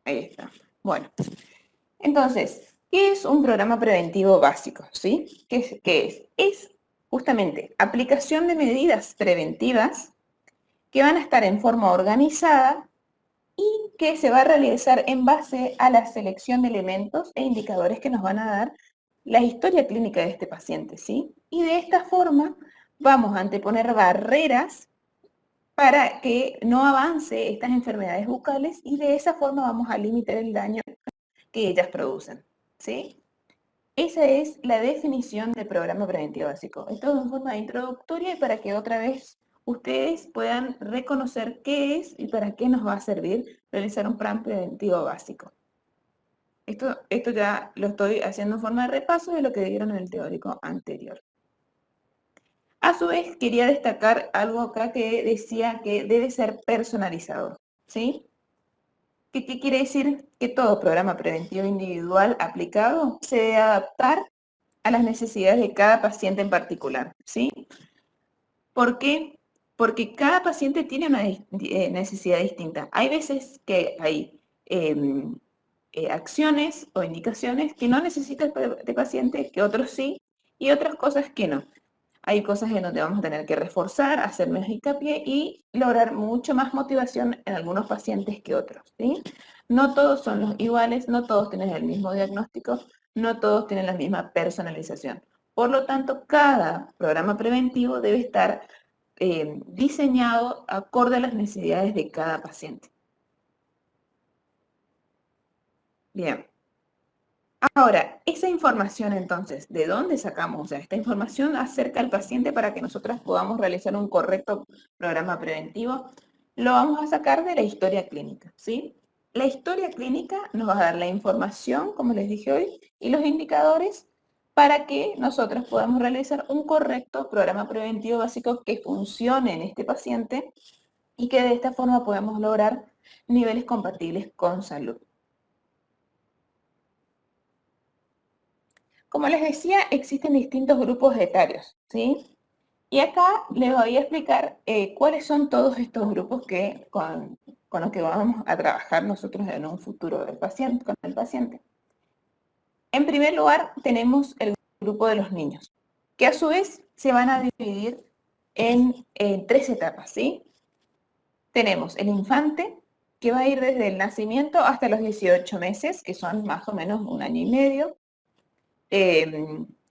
Ahí está. Bueno, entonces, ¿qué es un programa preventivo básico? ¿Sí? ¿Qué es? Es justamente aplicación de medidas preventivas que van a estar en forma organizada y que se va a realizar en base a la selección de elementos e indicadores que nos van a dar la historia clínica de este paciente, ¿sí? Y de esta forma vamos a anteponer barreras para que no avance estas enfermedades bucales y de esa forma vamos a limitar el daño que ellas producen, ¿sí? Esa es la definición de programa preventivo básico. Esto es en forma introductoria y para que otra vez ustedes puedan reconocer qué es y para qué nos va a servir realizar un plan preventivo básico. Esto ya lo estoy haciendo en forma de repaso de lo que dieron en el teórico anterior. A su vez, quería destacar algo acá que decía que debe ser personalizador, ¿sí? ¿Qué quiere decir? Que todo programa preventivo individual aplicado se debe adaptar a las necesidades de cada paciente en particular, ¿sí? ¿Por qué? Porque cada paciente tiene una necesidad distinta. Hay veces que hay acciones o indicaciones que no necesita el paciente, que otros sí, y otras cosas que no. Hay cosas en donde vamos a tener que reforzar, hacer más hincapié y lograr mucho más motivación en algunos pacientes que otros, ¿sí? No todos son los iguales, no todos tienen el mismo diagnóstico, no todos tienen la misma personalización. Por lo tanto, cada programa preventivo debe estar diseñado acorde a las necesidades de cada paciente. Bien. Ahora, esa información entonces, ¿de dónde sacamos? O sea, esta información acerca al paciente para que nosotras podamos realizar un correcto programa preventivo, lo vamos a sacar de la historia clínica, ¿sí? La historia clínica nos va a dar la información, como les dije hoy, y los indicadores para que nosotros podamos realizar un correcto programa preventivo básico que funcione en este paciente y que de esta forma podamos lograr niveles compatibles con salud. Como les decía, existen distintos grupos etarios, ¿sí? Y acá les voy a explicar cuáles son todos estos grupos con los que vamos a trabajar nosotros en un futuro del paciente, con el paciente. En primer lugar, tenemos el grupo de los niños, que a su vez se van a dividir en tres etapas, ¿sí? Tenemos el infante, que va a ir desde el nacimiento hasta los 18 meses, que son más o menos un año y medio.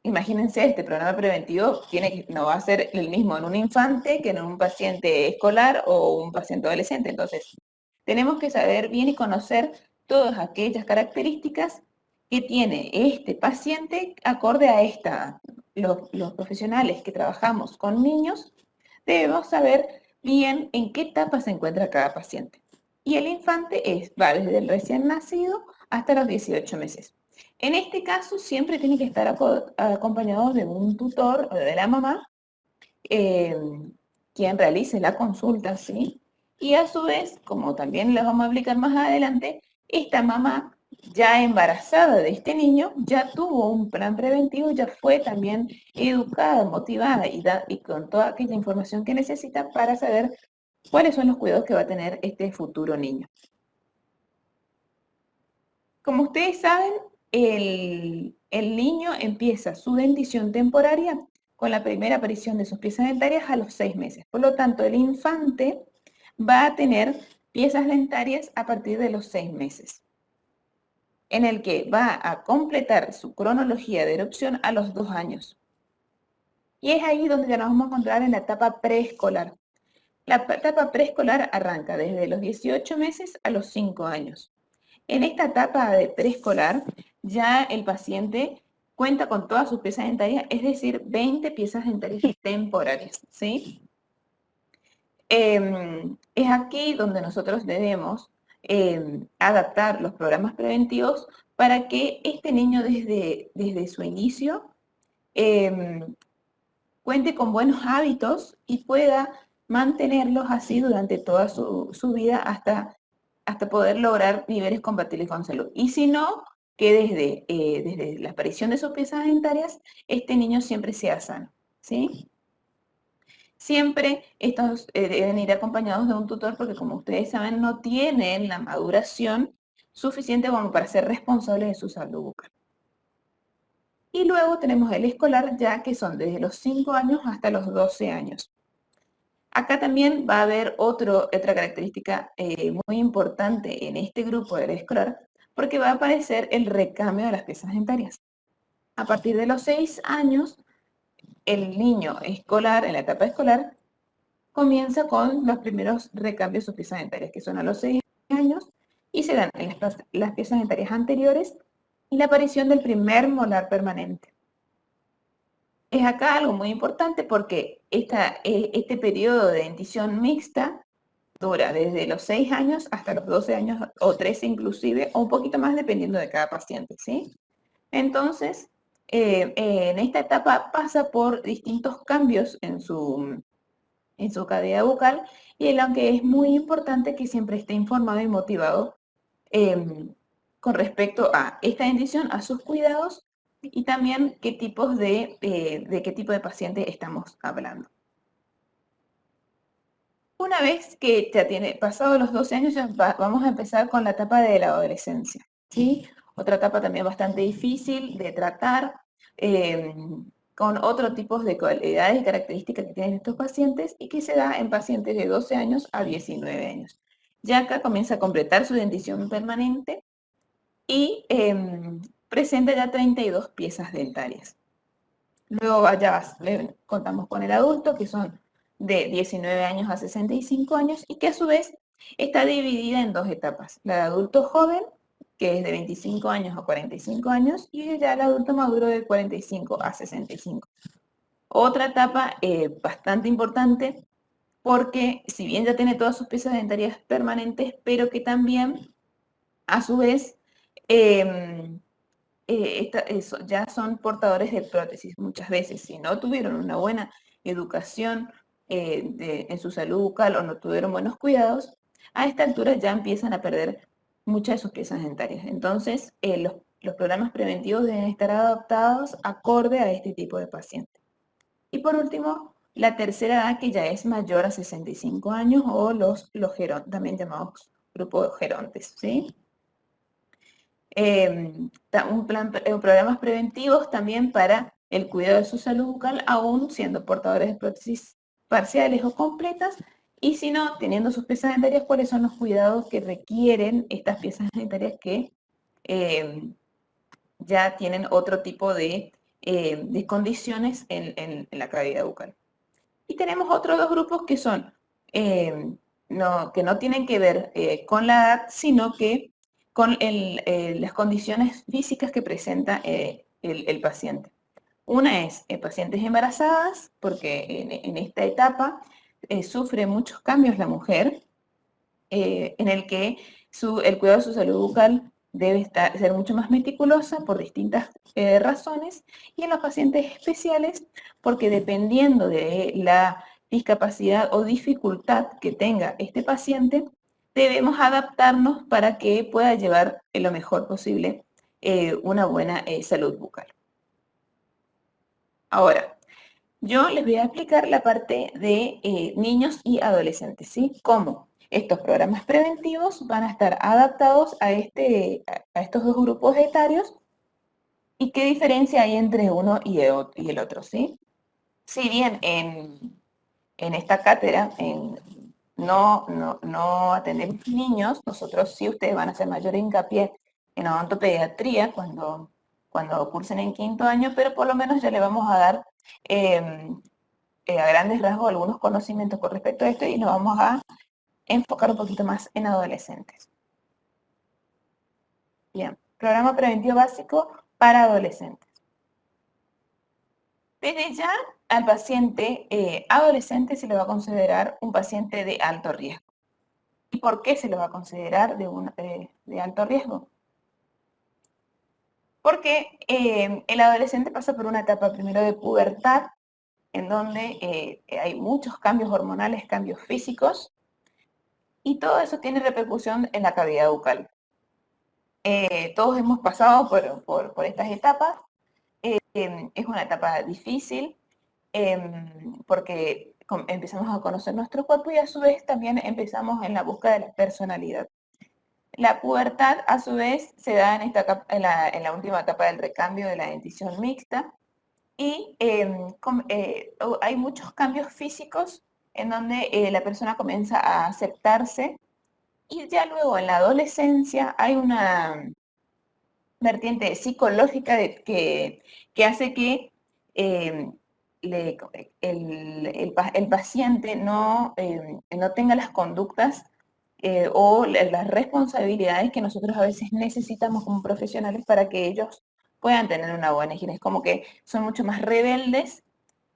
Imagínense, este programa preventivo no va a ser el mismo en un infante que en un paciente escolar o un paciente adolescente. Entonces, tenemos que saber bien y conocer todas aquellas características que tiene este paciente acorde a los profesionales que trabajamos con niños, debemos saber bien en qué etapa se encuentra cada paciente. Y el infante va desde el recién nacido hasta los 18 meses. En este caso, siempre tiene que estar acompañado de un tutor o de la mamá, quien realice la consulta, ¿sí? Y a su vez, como también les vamos a explicar más adelante, esta mamá ya embarazada de este niño, ya tuvo un plan preventivo, ya fue también educada, motivada y con toda aquella información que necesita para saber cuáles son los cuidados que va a tener este futuro niño. Como ustedes saben, el niño empieza su dentición temporaria con la primera aparición de sus piezas dentarias a los 6 meses. Por lo tanto, el infante va a tener piezas dentarias a partir de los 6 meses, en el que va a completar su cronología de erupción a los 2 años. Y es ahí donde ya nos vamos a encontrar en la etapa preescolar. La etapa preescolar arranca desde los 18 meses a los 5 años. En esta etapa de preescolar, ya el paciente cuenta con todas sus piezas dentarias, es decir, 20 piezas dentarias temporarias, ¿sí? Es aquí donde nosotros debemos adaptar los programas preventivos para que este niño desde su inicio cuente con buenos hábitos y pueda mantenerlos así durante toda su vida hasta poder lograr niveles compatibles con salud. Y si no, que desde la aparición de sus piezas dentarias, este niño siempre sea sano, ¿sí? Siempre estos deben ir acompañados de un tutor porque, como ustedes saben, no tienen la maduración suficiente como para ser responsables de su salud bucal. Y luego tenemos el escolar, ya que son desde los 5 años hasta los 12 años. Acá también va a haber otra característica muy importante en este grupo del escolar, porque va a aparecer el recambio de las piezas dentarias. A partir de los 6 años, el niño escolar, en la etapa escolar, comienza con los primeros recambios de sus piezas dentarias, que son a los 6 años, y se dan en las piezas dentarias anteriores y la aparición del primer molar permanente. Es acá algo muy importante porque este periodo de dentición mixta dura desde los 6 años hasta los 12 años o 13 inclusive, o un poquito más dependiendo de cada paciente, ¿sí? Entonces, en esta etapa pasa por distintos cambios en su cavidad bucal y aunque es muy importante que siempre esté informado y motivado con respecto a esta dentición, a sus cuidados y también qué tipos de qué tipo de paciente estamos hablando. Una vez que ya tiene pasado los 12 años, ya vamos a empezar con la etapa de la adolescencia, ¿sí? Otra etapa también bastante difícil de tratar, con otro tipo de cualidades y características que tienen estos pacientes y que se da en pacientes de 12 años a 19 años. Ya acá comienza a completar su dentición permanente y presenta ya 32 piezas dentarias. Luego contamos con el adulto, que son de 19 años a 65 años y que a su vez está dividida en dos etapas. La de adulto joven, que es de 25 años a 45 años, y ya el adulto maduro de 45 a 65. Otra etapa bastante importante porque si bien ya tiene todas sus piezas dentarias permanentes, pero que también a su vez ya son portadores de prótesis muchas veces. Si no tuvieron una buena educación en su salud bucal o no tuvieron buenos cuidados, a esta altura ya empiezan a perder muchas de sus piezas dentarias. Entonces, los programas preventivos deben estar adaptados acorde a este tipo de pacientes. Y por último, la tercera edad, que ya es mayor a 65 años, o los también llamados grupos gerontes, ¿sí? Programas preventivos también para el cuidado de su salud bucal, aún siendo portadores de prótesis parciales o completas, y si no, teniendo sus piezas dentarias, cuáles son los cuidados que requieren estas piezas dentarias que ya tienen otro tipo de condiciones en la cavidad bucal. Y tenemos otros dos grupos que son, que no tienen que ver con la edad, sino que con las condiciones físicas que presenta el paciente. Una es pacientes embarazadas, porque en esta etapa sufre muchos cambios la mujer, en el que el cuidado de su salud bucal debe ser mucho más meticulosa por distintas razones, y en los pacientes especiales, porque dependiendo de la discapacidad o dificultad que tenga este paciente, debemos adaptarnos para que pueda llevar lo mejor posible una buena salud bucal. Ahora, yo les voy a explicar la parte de niños y adolescentes, ¿sí? Cómo estos programas preventivos van a estar adaptados a estos dos grupos etarios y qué diferencia hay entre uno y el otro, ¿sí? Si bien en esta cátedra no atendemos niños, nosotros sí, ustedes van a hacer mayor hincapié en odontopediatría cuando cursen en quinto año, pero por lo menos ya le vamos a dar a grandes rasgos algunos conocimientos con respecto a esto y nos vamos a enfocar un poquito más en adolescentes. Bien, programa preventivo básico para adolescentes. Desde ya al paciente adolescente se le va a considerar un paciente de alto riesgo. ¿Y por qué se lo va a considerar de alto riesgo? Porque el adolescente pasa por una etapa primero de pubertad, en donde hay muchos cambios hormonales, cambios físicos, y todo eso tiene repercusión en la cavidad bucal. Todos hemos pasado por estas etapas. Es una etapa difícil porque empezamos a conocer nuestro cuerpo y a su vez también empezamos en la búsqueda de la personalidad. La pubertad, a su vez, se da en la última etapa del recambio de la dentición mixta y hay muchos cambios físicos en donde la persona comienza a aceptarse y ya luego en la adolescencia hay una vertiente psicológica que hace que eh, el paciente no tenga las conductas o las responsabilidades que nosotros a veces necesitamos como profesionales para que ellos puedan tener una buena higiene. Es como que son mucho más rebeldes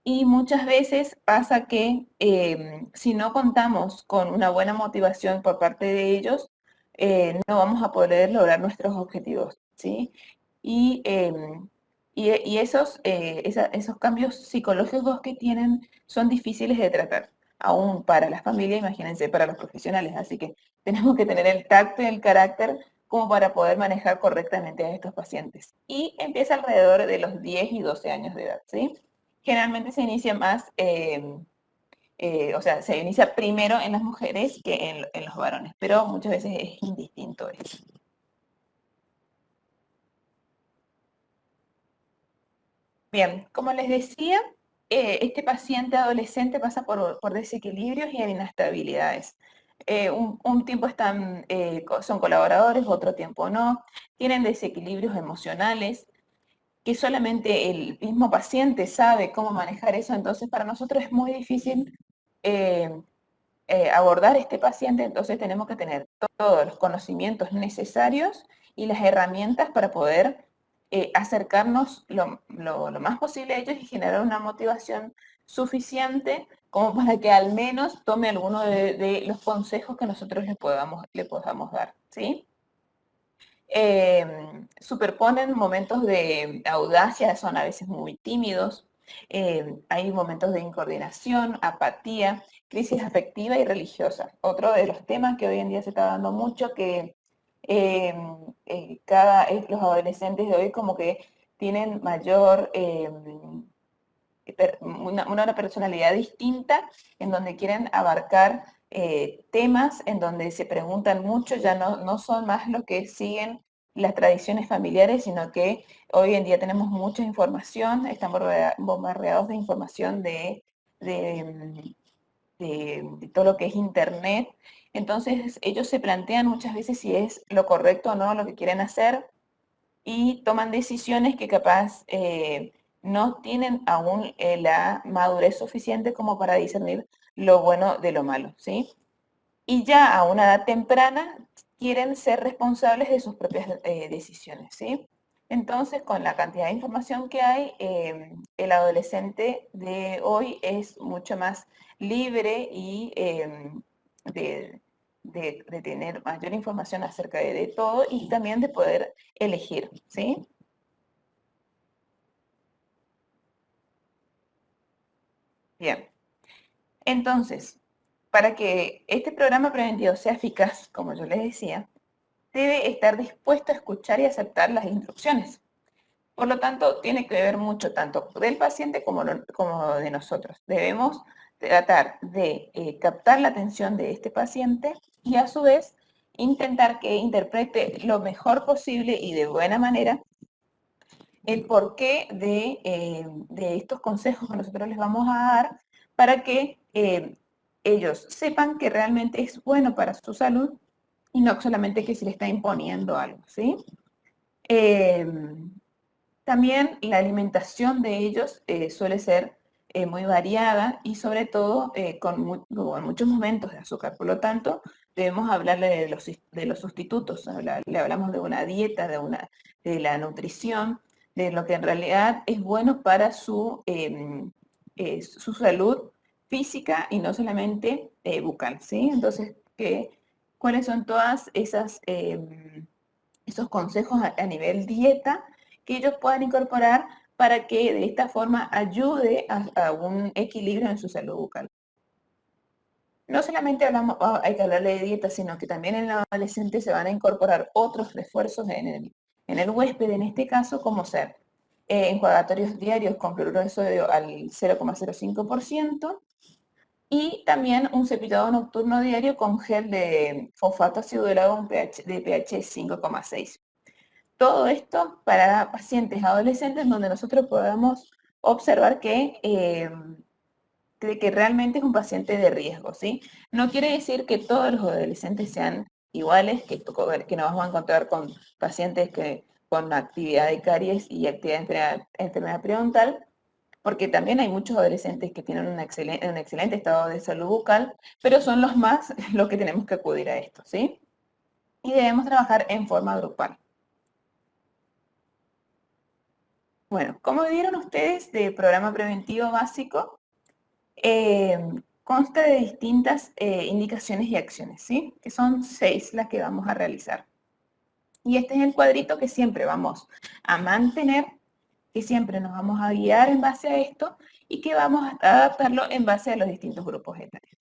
y muchas veces pasa que si no contamos con una buena motivación por parte de ellos, no vamos a poder lograr nuestros objetivos, ¿sí? Y, esos cambios psicológicos que tienen son difíciles de tratar, aún para la familia, imagínense, para los profesionales. Así que tenemos que tener el tacto y el carácter como para poder manejar correctamente a estos pacientes. Y empieza alrededor de los 10 y 12 años de edad, ¿sí? Generalmente se inicia o sea, se inicia primero en las mujeres que en los varones, pero muchas veces es indistinto eso. Bien, como les decía, este paciente adolescente pasa por desequilibrios y inestabilidades. Un tiempo son colaboradores, otro tiempo no, tienen desequilibrios emocionales, que solamente el mismo paciente sabe cómo manejar eso, entonces para nosotros es muy difícil eh, abordar este paciente, entonces tenemos que tener todos los conocimientos necesarios y las herramientas para poder acercarnos lo más posible a ellos y generar una motivación suficiente como para que al menos tome alguno de los consejos que nosotros le podamos dar, ¿sí? Superponen momentos de audacia, son a veces muy tímidos, hay momentos de incoordinación, apatía, crisis afectiva y religiosa. Otro de los temas que hoy en día se está dando mucho, que los adolescentes de hoy como que tienen mayor una personalidad distinta, en donde quieren abarcar temas, en donde se preguntan mucho, ya no son más los que siguen las tradiciones familiares, sino que hoy en día tenemos mucha información, estamos bombardeados de información de, de todo lo que es Internet. Entonces ellos se plantean muchas veces si es lo correcto o no lo que quieren hacer, y toman decisiones que capaz no tienen aún la madurez suficiente como para discernir lo bueno de lo malo, ¿sí? Y ya a una edad temprana quieren ser responsables de sus propias decisiones, ¿sí? Entonces, con la cantidad de información que hay, el adolescente de hoy es mucho más libre y de, de tener mayor información acerca de todo y también de poder elegir, ¿sí? Bien, entonces, para que este programa preventivo sea eficaz, como yo les decía, debe estar dispuesto a escuchar y aceptar las instrucciones. Por lo tanto, tiene que ver mucho tanto del paciente como de nosotros. Debemos tratar de captar la atención de este paciente y a su vez intentar que interprete lo mejor posible y de buena manera el porqué de estos consejos que nosotros les vamos a dar para que ellos sepan que realmente es bueno para su salud y no solamente que se le está imponiendo algo, ¿sí? Eh, También la alimentación de ellos suele ser muy variada y sobre todo con muchos momentos de azúcar. Por lo tanto, debemos hablarle de los sustitutos. Le hablamos de una dieta, de la nutrición, de lo que en realidad es bueno para su salud física y no solamente bucal, ¿sí? Entonces, ¿cuáles son todas esos consejos a nivel dieta que ellos puedan incorporar para que de esta forma ayude a un equilibrio en su salud bucal? No solamente hay que hablarle de dieta, sino que también en el adolescente se van a incorporar otros refuerzos en el huésped, en este caso, como ser enjuagatorios diarios con cloruro de sodio al 0,05%, y también un cepillado nocturno diario con gel de fosfato ácido hialurónico de pH 5,6. Todo esto para pacientes adolescentes donde nosotros podamos observar que realmente es un paciente de riesgo, ¿sí? No quiere decir que todos los adolescentes sean iguales, que nos vamos a encontrar con pacientes con actividad de caries y actividad de enfermedad periodontal, porque también hay muchos adolescentes que tienen un excelente estado de salud bucal, pero son los más los que tenemos que acudir a esto, ¿sí? Y debemos trabajar en forma grupal. Bueno, como vieron ustedes de programa preventivo básico, eh, consta de distintas indicaciones y acciones, ¿sí? Que son 6 las que vamos a realizar. Y este es el cuadrito que siempre vamos a mantener, que siempre nos vamos a guiar en base a esto y que vamos a adaptarlo en base a los distintos grupos etarios.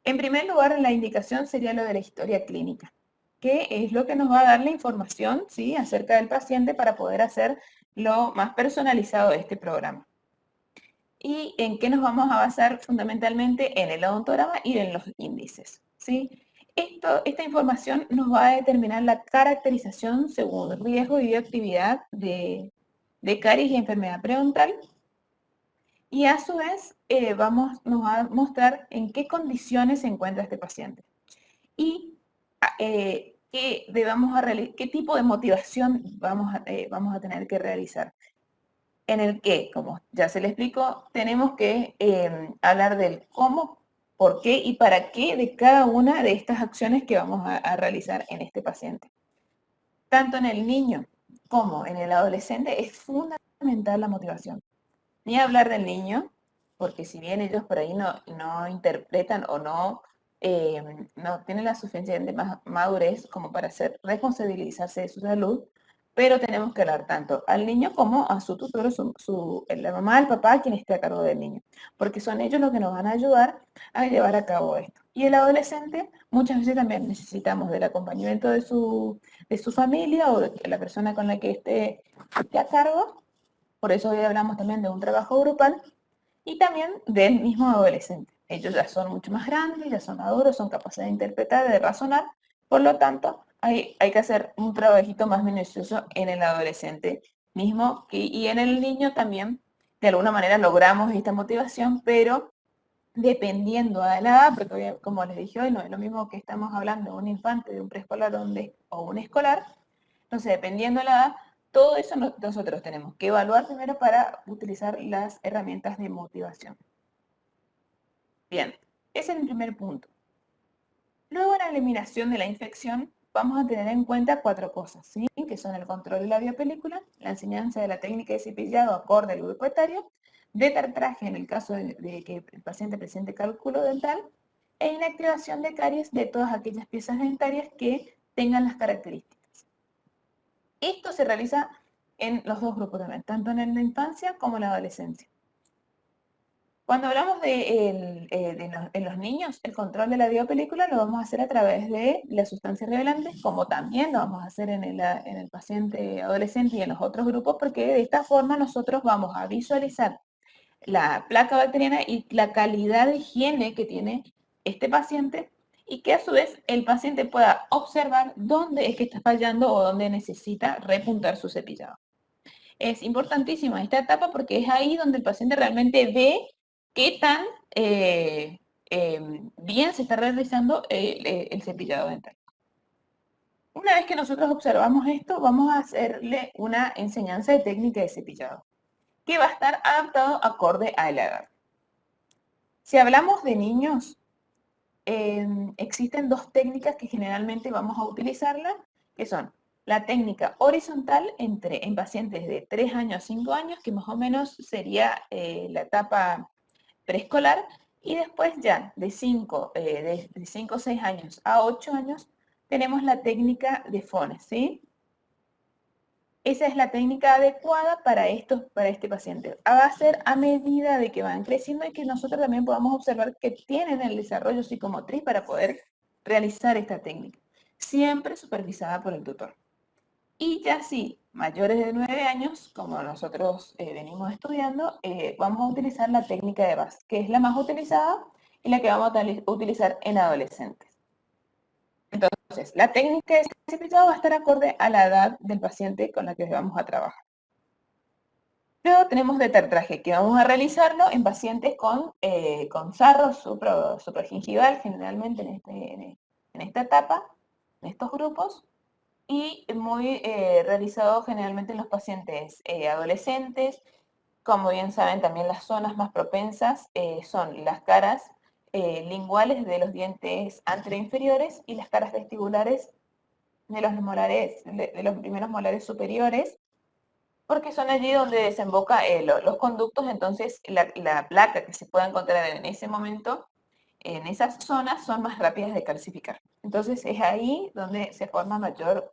En primer lugar, la indicación sería lo de la historia clínica, que es lo que nos va a dar la información, ¿sí?, acerca del paciente para poder hacer lo más personalizado de este programa. ¿Y en qué nos vamos a basar fundamentalmente? En el odontograma y en los índices, ¿sí? Esta información nos va a determinar la caracterización según riesgo y bioactividad de caries y enfermedad periodontal, y a su vez nos va a mostrar en qué condiciones se encuentra este paciente y qué tipo de motivación vamos a tener que realizar. En el que, como ya se le explicó, tenemos que hablar del cómo, por qué y para qué de cada una de estas acciones que vamos a realizar en este paciente. Tanto en el niño como en el adolescente es fundamental la motivación. Ni hablar del niño, porque si bien ellos por ahí no interpretan o no tienen la suficiente madurez como para responsabilizarse de su salud, pero tenemos que hablar tanto al niño como a su tutor, la mamá, el papá, quien esté a cargo del niño, porque son ellos los que nos van a ayudar a llevar a cabo esto. Y el adolescente, muchas veces también necesitamos del acompañamiento de su familia o de la persona con la que esté a cargo. Por eso hoy hablamos también de un trabajo grupal y también del mismo adolescente. Ellos ya son mucho más grandes, ya son maduros, son capaces de interpretar, de razonar. Por lo tanto, hay que hacer un trabajito más minucioso en el adolescente mismo y en el niño también. De alguna manera logramos esta motivación, pero dependiendo de la edad, porque como les dije hoy, no es lo mismo que estamos hablando de un infante, de un preescolar o un escolar. Entonces, dependiendo de la edad, todo eso nosotros tenemos que evaluar primero para utilizar las herramientas de motivación. Bien, ese es el primer punto. Luego, en la eliminación de la infección, vamos a tener en cuenta 4 cosas, ¿sí? Que son el control de la biopelícula, la enseñanza de la técnica de cepillado acorde al grupo etario, de tartraje en el caso de que el paciente presente cálculo dental, e inactivación de caries de todas aquellas piezas dentarias que tengan las características. Esto se realiza en los dos grupos también, tanto en la infancia como en la adolescencia. Cuando hablamos en los niños, el control de la biopelícula lo vamos a hacer a través de las sustancias revelantes, como también lo vamos a hacer en el paciente adolescente y en los otros grupos, porque de esta forma nosotros vamos a visualizar la placa bacteriana y la calidad de higiene que tiene este paciente y que a su vez el paciente pueda observar dónde es que está fallando o dónde necesita repuntar su cepillado. Es importantísima esta etapa porque es ahí donde el paciente realmente ve qué tan bien se está realizando el cepillado dental. Una vez que nosotros observamos esto, vamos a hacerle una enseñanza de técnica de cepillado, que va a estar adaptado acorde a la edad. Si hablamos de niños, existen 2 técnicas que generalmente vamos a utilizarla, que son la técnica horizontal en pacientes de 3 años a 5 años, que más o menos sería la etapa preescolar, y después ya de 5 o 6 años a 8 años tenemos la técnica de Fones, ¿sí? Esa es la técnica adecuada para este paciente. Va a ser a medida de que van creciendo y que nosotros también podamos observar que tienen el desarrollo psicomotriz para poder realizar esta técnica, siempre supervisada por el tutor. Y ya sí, mayores de 9 años, como nosotros venimos estudiando, vamos a utilizar la técnica de VAS, que es la más utilizada y la que vamos a utilizar en adolescentes. Entonces, la técnica de este cepillado va a estar acorde a la edad del paciente con la que vamos a trabajar. Luego tenemos detartraje, que vamos a realizarlo en pacientes con sarro supragingival, generalmente en esta etapa, en estos grupos, y muy realizado generalmente en los pacientes adolescentes. Como bien saben, también las zonas más propensas son las caras linguales de los dientes anteroinferiores y las caras vestibulares de los molares, de los primeros molares superiores, porque son allí donde desemboca los conductos. Entonces la placa que se pueda encontrar en ese momento en esas zonas son más rápidas de calcificar. Entonces es ahí donde se forma mayor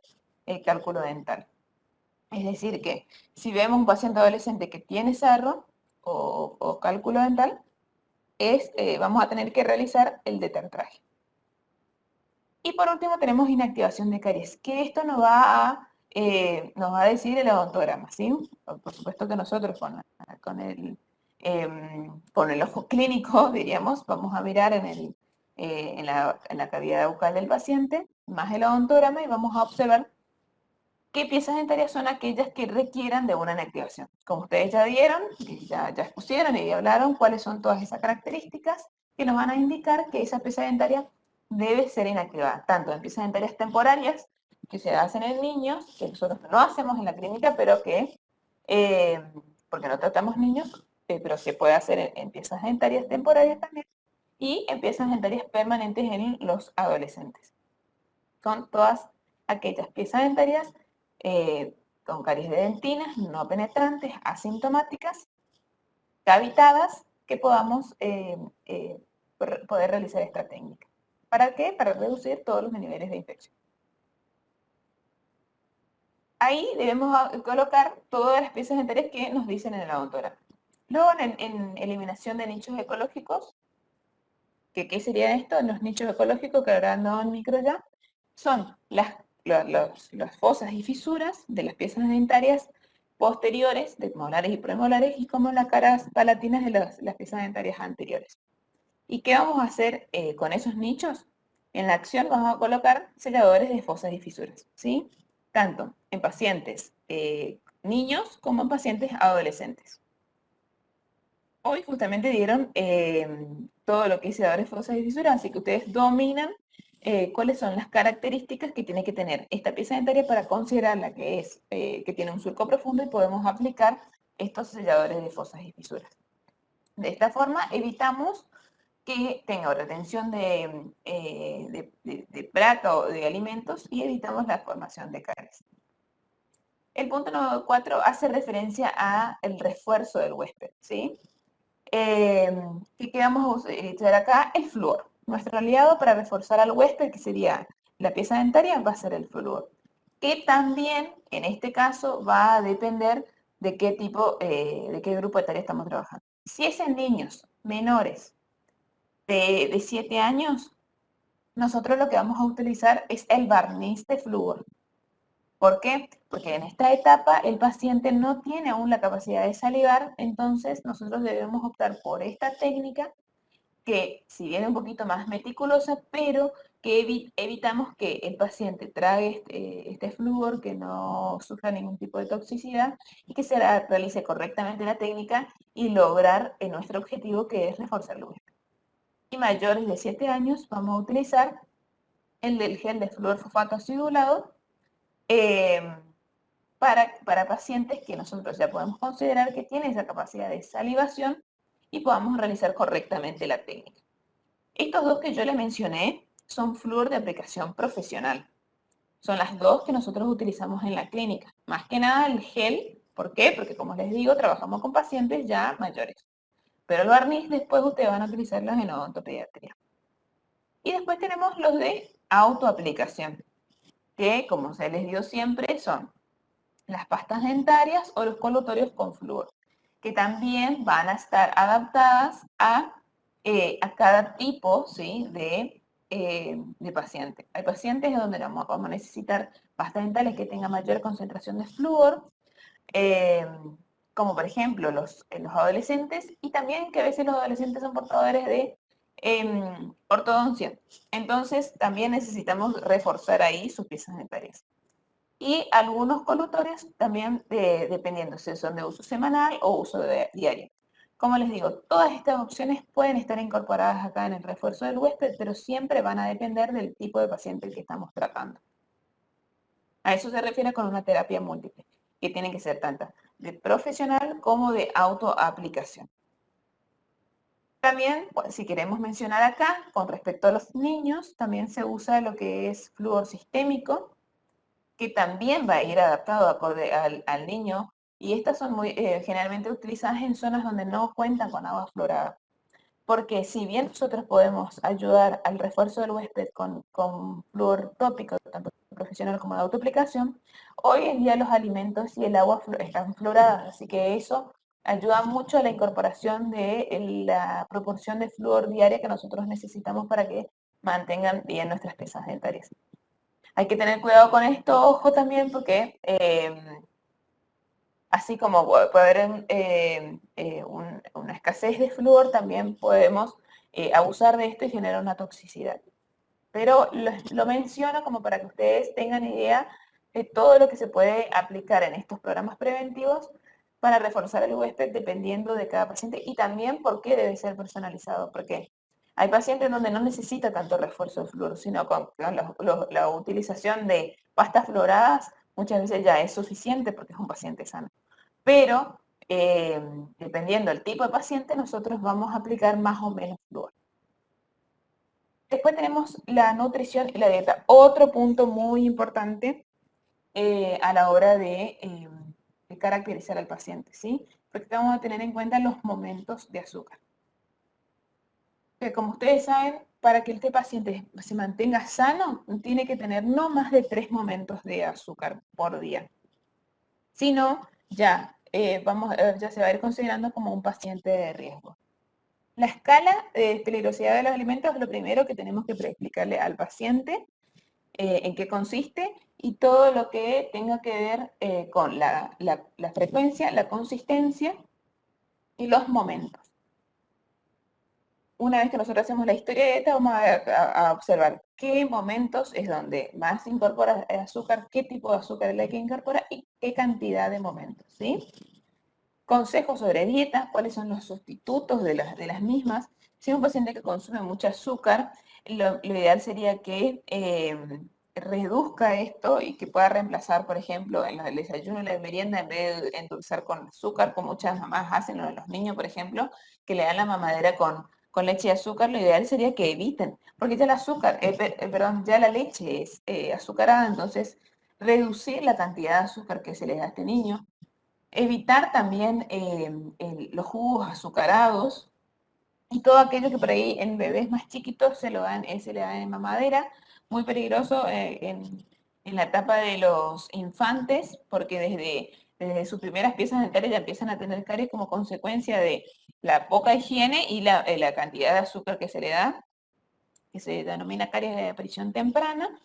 cálculo dental. Es decir, que si vemos un paciente adolescente que tiene sarro o cálculo dental, vamos a tener que realizar el detartraje. Y por último tenemos inactivación de caries, que esto nos va a decir el odontograma, ¿sí? Por supuesto que nosotros con el ojo clínico, diríamos, vamos a mirar en la cavidad bucal del paciente, más el odontograma, y vamos a observar qué piezas dentarias son aquellas que requieran de una inactivación. Como ustedes ya vieron, ya expusieron y hablaron cuáles son todas esas características que nos van a indicar que esa pieza dentaria debe ser inactivada, tanto en piezas dentarias temporarias, que se hacen en niños, que nosotros no hacemos en la clínica, pero porque no tratamos niños, pero se puede hacer en piezas dentarias temporarias también, y en piezas dentarias permanentes en los adolescentes. Son todas aquellas piezas dentarias con caries de dentinas, no penetrantes, asintomáticas, cavitadas, que podamos poder realizar esta técnica. ¿Para qué? Para reducir todos los niveles de infección. Ahí debemos colocar todas las piezas dentarias que nos dicen en el odontograma. Luego, en eliminación de nichos ecológicos, ¿qué sería esto? En los nichos ecológicos, que ahora no en micro ya, son las fosas y fisuras de las piezas dentarias posteriores, de molares y premolares, y como las caras palatinas de las piezas dentarias anteriores. ¿Y qué vamos a hacer con esos nichos? En la acción vamos a colocar selladores de fosas y fisuras, ¿sí? Tanto en pacientes niños como en pacientes adolescentes. Hoy justamente dieron todo lo que es selladores, fosas y fisuras, así que ustedes dominan cuáles son las características que tiene que tener esta pieza dentaria para considerarla que tiene un surco profundo, y podemos aplicar estos selladores de fosas y fisuras. De esta forma evitamos que tenga retención de placa o de alimentos, y evitamos la formación de caries. El punto número 4 hace referencia al refuerzo del huésped, ¿sí? ¿Qué vamos a utilizar acá? El flúor. Nuestro aliado para reforzar al huésped, que sería la pieza dentaria, va a ser el flúor, que también en este caso va a depender de qué grupo etario estamos trabajando. Si es en niños menores de 7 años, nosotros lo que vamos a utilizar es el barniz de flúor. ¿Por qué? Porque en esta etapa el paciente no tiene aún la capacidad de salivar, entonces nosotros debemos optar por esta técnica, que si bien es un poquito más meticulosa, pero que evitamos que el paciente trague este flúor, que no sufra ningún tipo de toxicidad, y que se realice correctamente la técnica y lograr nuestro objetivo, que es reforzar el huésped. Y mayores de 7 años vamos a utilizar el del gel de fluorfosfato acidulado, para pacientes que nosotros ya podemos considerar que tienen esa capacidad de salivación y podamos realizar correctamente la técnica. Estos dos que yo les mencioné son flúor de aplicación profesional. Son las dos que nosotros utilizamos en la clínica. Más que nada el gel. ¿Por qué? Porque, como les digo, trabajamos con pacientes ya mayores. Pero el barniz después ustedes van a utilizarlos en odontopediatría. Y después tenemos los de autoaplicación, que, como se les dio siempre, son las pastas dentarias o los colutorios con flúor, que también van a estar adaptadas a cada tipo, ¿sí?, de paciente. Hay pacientes donde vamos a necesitar pastas dentales que tengan mayor concentración de flúor, eh, como por ejemplo los adolescentes, y también que a veces los adolescentes son portadores de ortodoncia. Entonces también necesitamos reforzar ahí sus piezas dentarias. Y algunos colutores también, dependiendo si son de uso semanal o uso diario. Como les digo, todas estas opciones pueden estar incorporadas acá en el refuerzo del huésped, pero siempre van a depender del tipo de paciente que estamos tratando. A eso se refiere con una terapia múltiple, que tiene que ser tanto de profesional como de autoaplicación. También, pues, si queremos mencionar acá, con respecto a los niños, también se usa lo que es flúor sistémico, que también va a ir adaptado acorde al niño, y estas son muy generalmente utilizadas en zonas donde no cuentan con agua fluorada. Porque si bien nosotros podemos ayudar al refuerzo del huésped con flúor tópico, tanto profesional como de autoaplicación, hoy en día los alimentos y el agua están fluoradas, así que eso ayuda mucho a la incorporación de la proporción de flúor diaria que nosotros necesitamos para que mantengan bien nuestras piezas dentarias. Hay que tener cuidado con esto, ojo también, porque así como puede haber una escasez de flúor, también podemos abusar de esto y generar una toxicidad. Pero lo menciono como para que ustedes tengan idea de todo lo que se puede aplicar en estos programas preventivos para reforzar el huésped dependiendo de cada paciente, y también por qué debe ser personalizado, porque hay pacientes donde no necesita tanto refuerzo de flúor, sino con la utilización de pastas fluoradas muchas veces ya es suficiente porque es un paciente sano. Pero dependiendo del tipo de paciente, nosotros vamos a aplicar más o menos flúor. Después tenemos la nutrición y la dieta. Otro punto muy importante a la hora de caracterizar al paciente, ¿sí? Porque vamos a tener en cuenta los momentos de azúcar. Que como ustedes saben, para que este paciente se mantenga sano, tiene que tener no más de 3 momentos de azúcar por día. Si no, ya, ya se va a ir considerando como un paciente de riesgo. La escala de peligrosidad de los alimentos es lo primero que tenemos que explicarle al paciente, en qué consiste y todo lo que tenga que ver con la frecuencia, la consistencia y los momentos. Una vez que nosotros hacemos la historia de dieta, vamos a observar qué momentos es donde más se incorpora azúcar, qué tipo de azúcar es la que incorpora y qué cantidad de momentos, ¿sí? Consejos sobre dieta, cuáles son los sustitutos de las mismas. Si es un paciente que consume mucho azúcar, lo ideal sería que reduzca esto y que pueda reemplazar, por ejemplo, en el desayuno y la merienda, en vez de endulzar con azúcar, como muchas mamás hacen, o los niños, por ejemplo, que le dan la mamadera con leche y azúcar, lo ideal sería que eviten, porque ya el azúcar, perdón, ya la leche es azucarada, entonces reducir la cantidad de azúcar que se le da a este niño. Evitar también los jugos azucarados y todo aquello que por ahí en bebés más chiquitos se le dan en mamadera, muy peligroso en la etapa de los infantes, porque desde sus primeras piezas dentarias ya empiezan a tener caries como consecuencia de la poca higiene y la cantidad de azúcar que se le da, que se denomina caries de aparición temprana.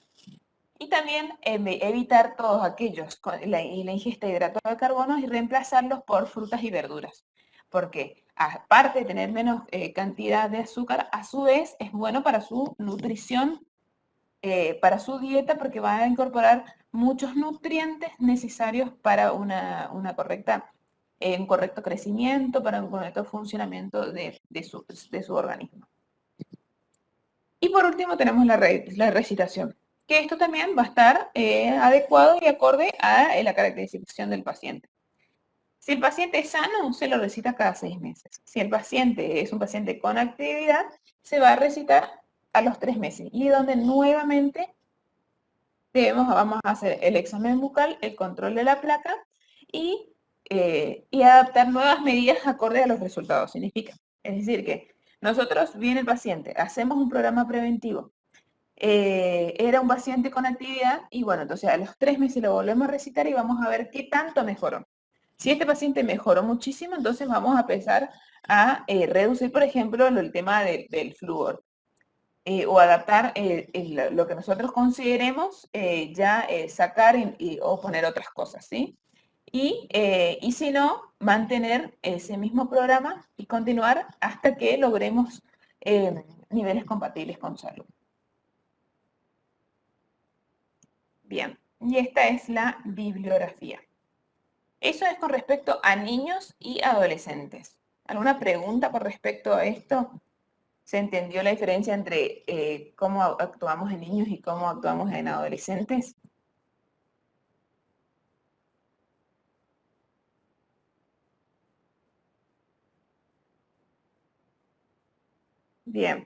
Y también evitar todos aquellos, la ingesta de hidratos de carbono, y reemplazarlos por frutas y verduras. Porque aparte de tener menos cantidad de azúcar, a su vez es bueno para su nutrición, para su dieta, porque va a incorporar muchos nutrientes necesarios para un correcto crecimiento, para un correcto funcionamiento de su organismo. Y por último tenemos la recitación, que esto también va a estar adecuado y acorde a la caracterización del paciente. Si el paciente es sano, se lo recita cada 6 meses. Si el paciente es un paciente con actividad, se va a recitar a los 3 meses. Y donde nuevamente vamos a hacer el examen bucal, el control de la placa y adaptar nuevas medidas acorde a los resultados. Significa, es decir, que nosotros, viene el paciente, hacemos un programa preventivo, era un paciente con actividad y bueno, entonces a los 3 meses lo volvemos a recitar y vamos a ver qué tanto mejoró. Si este paciente mejoró muchísimo, entonces vamos a empezar a reducir, por ejemplo, el tema del flúor. o adaptar lo que nosotros consideremos, sacar o poner otras cosas, ¿sí? Y si no, mantener ese mismo programa y continuar hasta que logremos niveles compatibles con salud. Bien, y esta es la bibliografía. Eso es con respecto a niños y adolescentes. ¿Alguna pregunta con respecto a esto? ¿Se entendió la diferencia entre cómo actuamos en niños y cómo actuamos en adolescentes? Bien.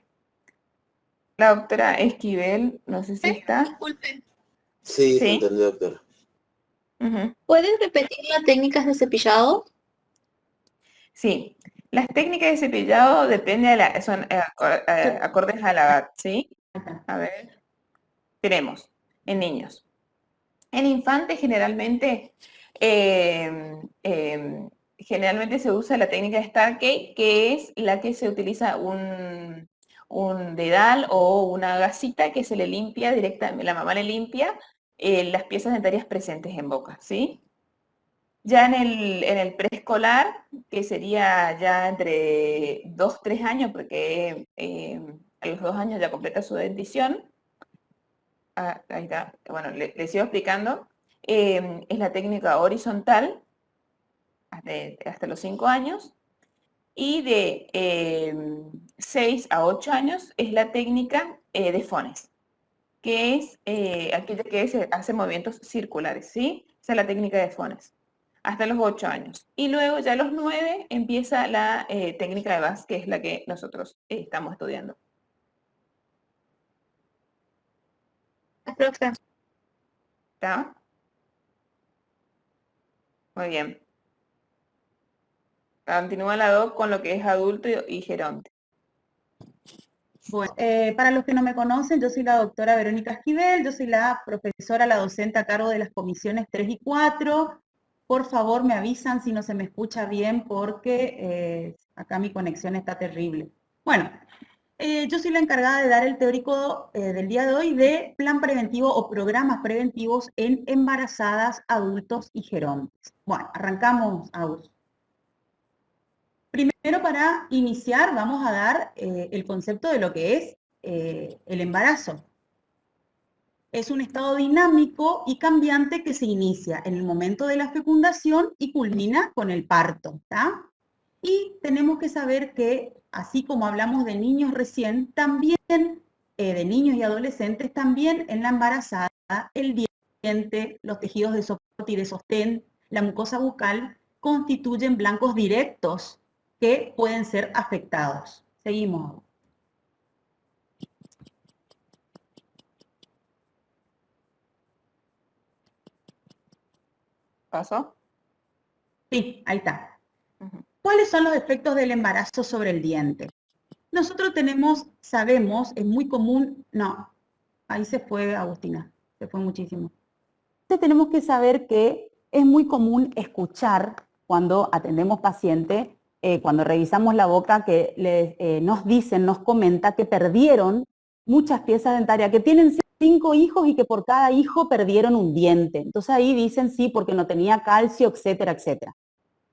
La doctora Esquivel, no sé si está. Disculpen. Sí, se ¿Sí? entendió, doctora. ¿Puedes repetir las técnicas de cepillado? Sí. Las técnicas de cepillado son acordes a la edad, ¿sí? A ver. Tenemos en niños. En infantes generalmente se usa la técnica de Starkey, que es la que se utiliza un dedal o una gasita que se le limpia directamente, la mamá le limpia las piezas dentarias presentes en boca, ¿sí? Ya en el preescolar, que sería ya entre 2, 3 años, porque a los 2 años ya completa su dentición. Ahí está. Bueno, le sigo explicando. Es la técnica horizontal hasta los 5 años. Y de 6 a 8 años es la técnica de Fones, que es aquella que hace movimientos circulares, ¿sí? Esa es la técnica de Fones, hasta los 8 años. Y luego ya a los 9 empieza la técnica de Bass, que es la que nosotros estamos estudiando. ¿Está? Muy bien. Continúa la doc con lo que es adulto y geronte. Bueno, para los que no me conocen, yo soy la doctora Verónica Esquivel, yo soy la profesora, la docente a cargo de las comisiones 3 y 4. Por favor, me avisan si no se me escucha bien porque acá mi conexión está terrible. Bueno, yo soy la encargada de dar el teórico del día de hoy de plan preventivo o programas preventivos en embarazadas, adultos y gerontes. Bueno, arrancamos, Agus. Primero, para iniciar, vamos a dar el concepto de lo que es el embarazo. Es un estado dinámico y cambiante que se inicia en el momento de la fecundación y culmina con el parto, ¿tá? Y tenemos que saber que, así como hablamos de niños recién, también de niños y adolescentes, también en la embarazada, el diente, los tejidos de soporte y de sostén, la mucosa bucal, constituyen blancos directos que pueden ser afectados. Seguimos. ¿Pasó? Sí, ahí está. ¿Cuáles son los efectos del embarazo sobre el diente? Nosotros sabemos, es muy común, no, ahí se fue Agustina, se fue muchísimo. Entonces tenemos que saber que es muy común escuchar cuando atendemos pacientes, cuando revisamos la boca, que nos dicen, nos comenta que perdieron muchas piezas dentarias, que tienen 5 hijos y que por cada hijo perdieron un diente. Entonces ahí dicen sí, porque no tenía calcio, etcétera, etcétera.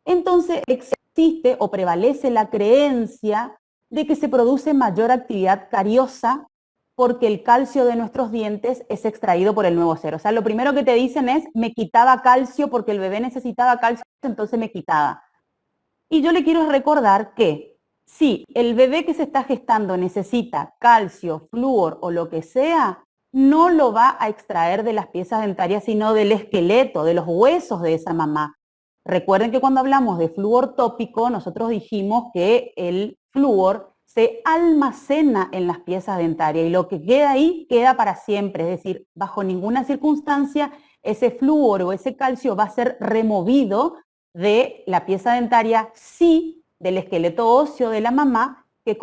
Entonces existe o prevalece la creencia de que se produce mayor actividad cariosa porque el calcio de nuestros dientes es extraído por el nuevo ser. O sea, lo primero que te dicen es, me quitaba calcio porque el bebé necesitaba calcio, entonces me quitaba. Y yo le quiero recordar que si el bebé que se está gestando necesita calcio, flúor o lo que sea, no lo va a extraer de las piezas dentarias, sino del esqueleto, de los huesos de esa mamá. Recuerden que cuando hablamos de flúor tópico, nosotros dijimos que el flúor se almacena en las piezas dentarias y lo que queda ahí queda para siempre, es decir, bajo ninguna circunstancia ese flúor o ese calcio va a ser removido de la pieza dentaria, sí del esqueleto óseo de la mamá que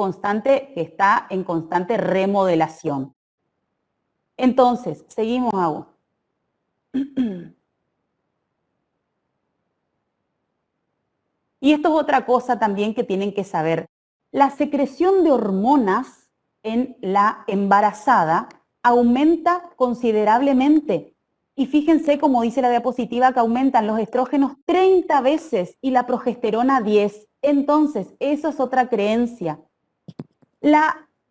está en constante remodelación. Entonces, seguimos, Agus. Y esto es otra cosa también que tienen que saber. La secreción de hormonas en la embarazada aumenta considerablemente. Y fíjense, como dice la diapositiva, que aumentan los estrógenos 30 veces y la progesterona 10. Entonces, eso es otra creencia.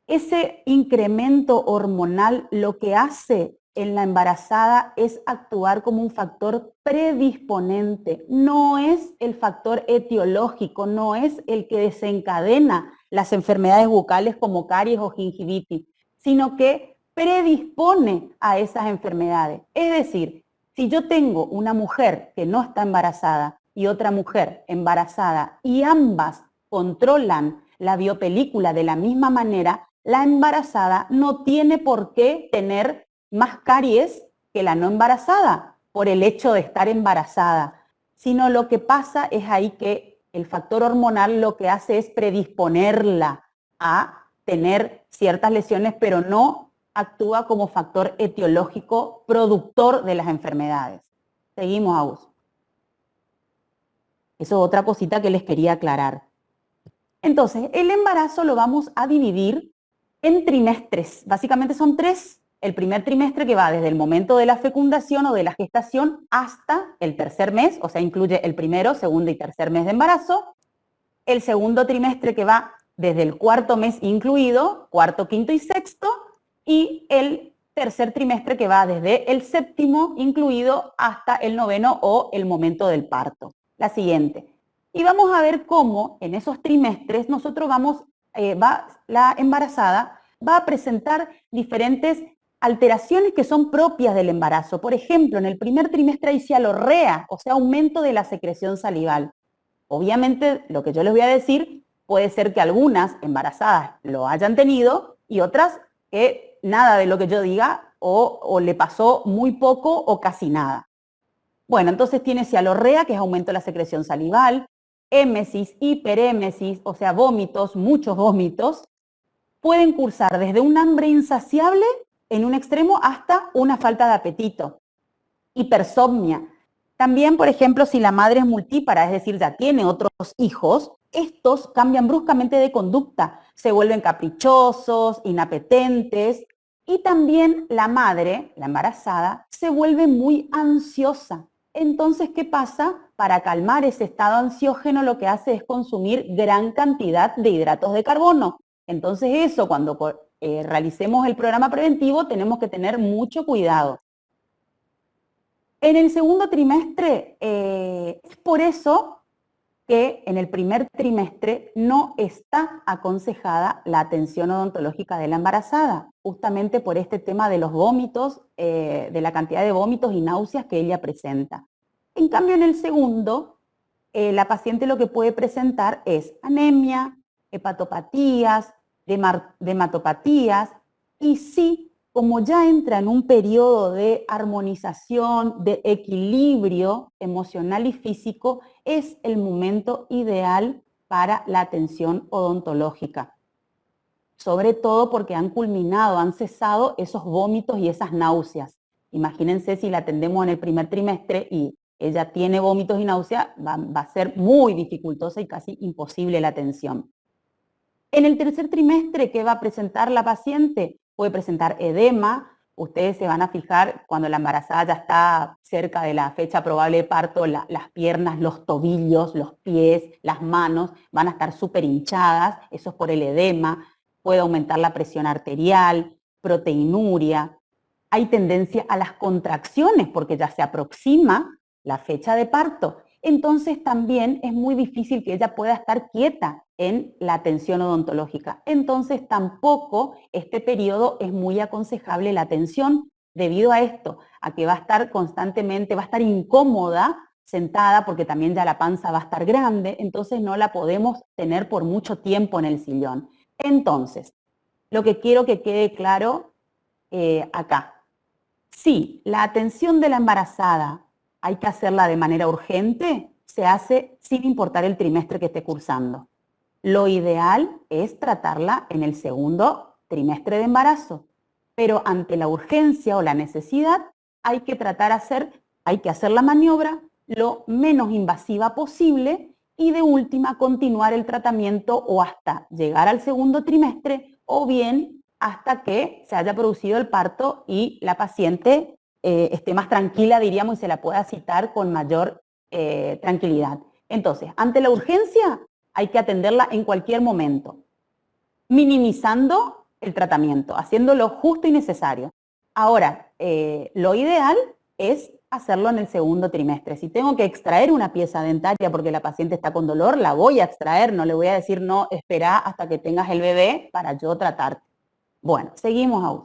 Ese incremento hormonal lo que hace en la embarazada es actuar como un factor predisponente. No es el factor etiológico, no es el que desencadena las enfermedades bucales como caries o gingivitis, sino que predispone a esas enfermedades. Es decir, si yo tengo una mujer que no está embarazada y otra mujer embarazada y ambas controlan la biopelícula de la misma manera, la embarazada no tiene por qué tener más caries que la no embarazada por el hecho de estar embarazada, sino lo que pasa es ahí que el factor hormonal lo que hace es predisponerla a tener ciertas lesiones, pero no actúa como factor etiológico productor de las enfermedades. Seguimos, Agus. Eso es otra cosita que les quería aclarar. Entonces, el embarazo lo vamos a dividir en trimestres. Básicamente son 3. El primer trimestre que va desde el momento de la fecundación o de la gestación hasta el tercer mes, o sea, incluye el primero, segundo y tercer mes de embarazo. El segundo trimestre que va desde el cuarto mes incluido, cuarto, quinto y sexto. Y el tercer trimestre que va desde el séptimo incluido hasta el noveno o el momento del parto. La siguiente. Y vamos a ver cómo en esos trimestres nosotros la embarazada va a presentar diferentes alteraciones que son propias del embarazo. Por ejemplo, en el primer trimestre hay cialorrea, o sea, aumento de la secreción salival. Obviamente, lo que yo les voy a decir puede ser que algunas embarazadas lo hayan tenido y otras que nada de lo que yo diga o le pasó muy poco o casi nada. Bueno, entonces tiene cialorrea, que es aumento de la secreción salival, émesis, hiperémesis, o sea, vómitos, muchos vómitos. Pueden cursar desde un hambre insaciable en un extremo hasta una falta de apetito. Hipersomnia. También, por ejemplo, si la madre es multípara, es decir, ya tiene otros hijos, estos cambian bruscamente de conducta, se vuelven caprichosos, inapetentes, y también la madre, la embarazada, se vuelve muy ansiosa. Entonces, ¿qué pasa? Para calmar ese estado ansiógeno lo que hace es consumir gran cantidad de hidratos de carbono. Entonces eso, cuando realicemos el programa preventivo, tenemos que tener mucho cuidado. En el segundo trimestre, es por eso que en el primer trimestre no está aconsejada la atención odontológica de la embarazada, justamente por este tema de los vómitos, de la cantidad de vómitos y náuseas que ella presenta. En cambio, en el segundo, la paciente lo que puede presentar es anemia, hepatopatías, dermatopatías, y sí, como ya entra en un periodo de armonización, de equilibrio emocional y físico, es el momento ideal para la atención odontológica. Sobre todo porque han culminado, han cesado esos vómitos y esas náuseas. Imagínense si la atendemos en el primer trimestre y ella tiene vómitos y náuseas, va a ser muy dificultosa y casi imposible la atención. En el tercer trimestre, ¿qué va a presentar la paciente? Puede presentar edema. Ustedes se van a fijar cuando la embarazada ya está cerca de la fecha probable de parto, las piernas, los tobillos, los pies, las manos van a estar súper hinchadas, eso es por el edema. Puede aumentar la presión arterial, proteinuria. Hay tendencia a las contracciones porque ya se aproxima la fecha de parto. Entonces también es muy difícil que ella pueda estar quieta en la atención odontológica. Entonces tampoco este periodo es muy aconsejable la atención debido a esto, a que va a estar constantemente, va a estar incómoda sentada porque también ya la panza va a estar grande, entonces no la podemos tener por mucho tiempo en el sillón. Entonces, lo que quiero que quede claro acá, si la atención de la embarazada hay que hacerla de manera urgente, se hace sin importar el trimestre que esté cursando. Lo ideal es tratarla en el segundo trimestre de embarazo, pero ante la urgencia o la necesidad hay que hacer la maniobra lo menos invasiva posible y de última continuar el tratamiento o hasta llegar al segundo trimestre o bien hasta que se haya producido el parto y la paciente esté más tranquila, diríamos, y se la pueda citar con mayor tranquilidad. Entonces, ante la urgencia hay que atenderla en cualquier momento, minimizando el tratamiento, haciéndolo justo y necesario. Ahora, lo ideal es hacerlo en el segundo trimestre. Si tengo que extraer una pieza dentaria porque la paciente está con dolor, la voy a extraer, no le voy a decir no, espera hasta que tengas el bebé para yo tratarte. Bueno, seguimos aún.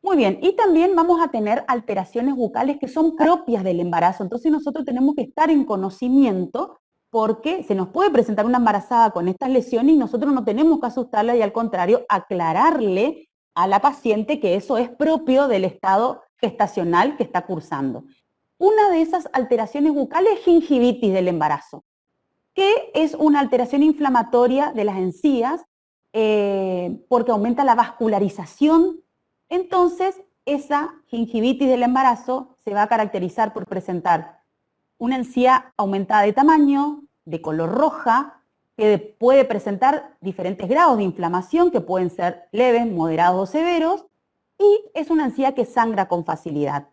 Muy bien, y también vamos a tener alteraciones bucales que son propias del embarazo, entonces nosotros tenemos que estar en conocimiento porque se nos puede presentar una embarazada con estas lesiones y nosotros no tenemos que asustarla y al contrario, aclararle a la paciente que eso es propio del estado gestacional que está cursando. Una de esas alteraciones bucales es gingivitis del embarazo, que es una alteración inflamatoria de las encías porque aumenta la vascularización. Entonces, esa gingivitis del embarazo se va a caracterizar por presentar una encía aumentada de tamaño, de color roja, que puede presentar diferentes grados de inflamación, que pueden ser leves, moderados o severos, y es una encía que sangra con facilidad.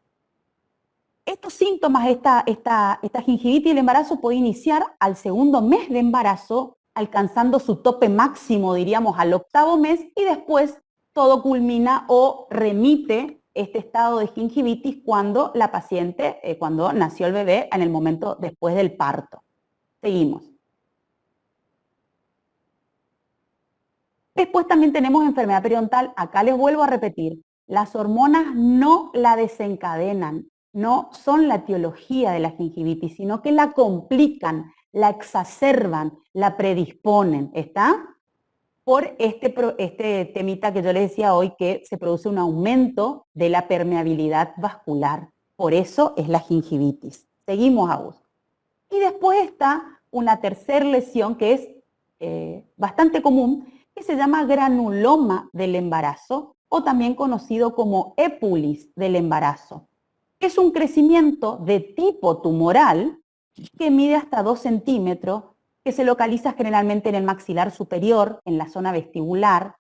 Estos síntomas, esta gingivitis del embarazo puede iniciar al segundo mes de embarazo, alcanzando su tope máximo, diríamos, al octavo mes, y después todo culmina o remite este estado de gingivitis cuando la paciente, cuando nació el bebé, en el momento después del parto. Seguimos. Después también tenemos enfermedad periodontal. Acá les vuelvo a repetir, las hormonas no la desencadenan, no son la etiología de la gingivitis, sino que la complican, la exacerban, la predisponen, ¿está? Por este temita que yo les decía hoy, que se produce un aumento de la permeabilidad vascular. Por eso es la gingivitis. Seguimos, Agus. Y después está una tercera lesión que es bastante común, que se llama granuloma del embarazo, o también conocido como épulis del embarazo. Es un crecimiento de tipo tumoral que mide hasta 2 centímetros, que se localiza generalmente en el maxilar superior, en la zona vestibular.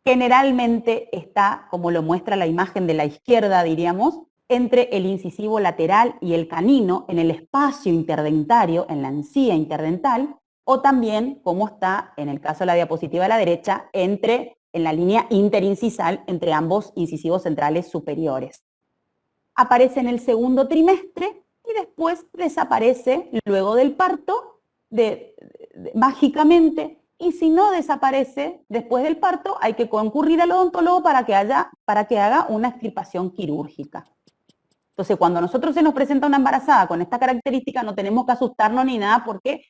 Generalmente está, como lo muestra la imagen de la izquierda, diríamos, entre el incisivo lateral y el canino, en el espacio interdentario, en la encía interdental, o también, como está en el caso de la diapositiva de la derecha, en la línea interincisal entre ambos incisivos centrales superiores. Aparece en el segundo trimestre y después desaparece luego del parto, mágicamente, y si no desaparece después del parto, hay que concurrir al odontólogo para que haga una extirpación quirúrgica. Entonces, cuando a nosotros se nos presenta una embarazada con esta característica, no tenemos que asustarnos ni nada porque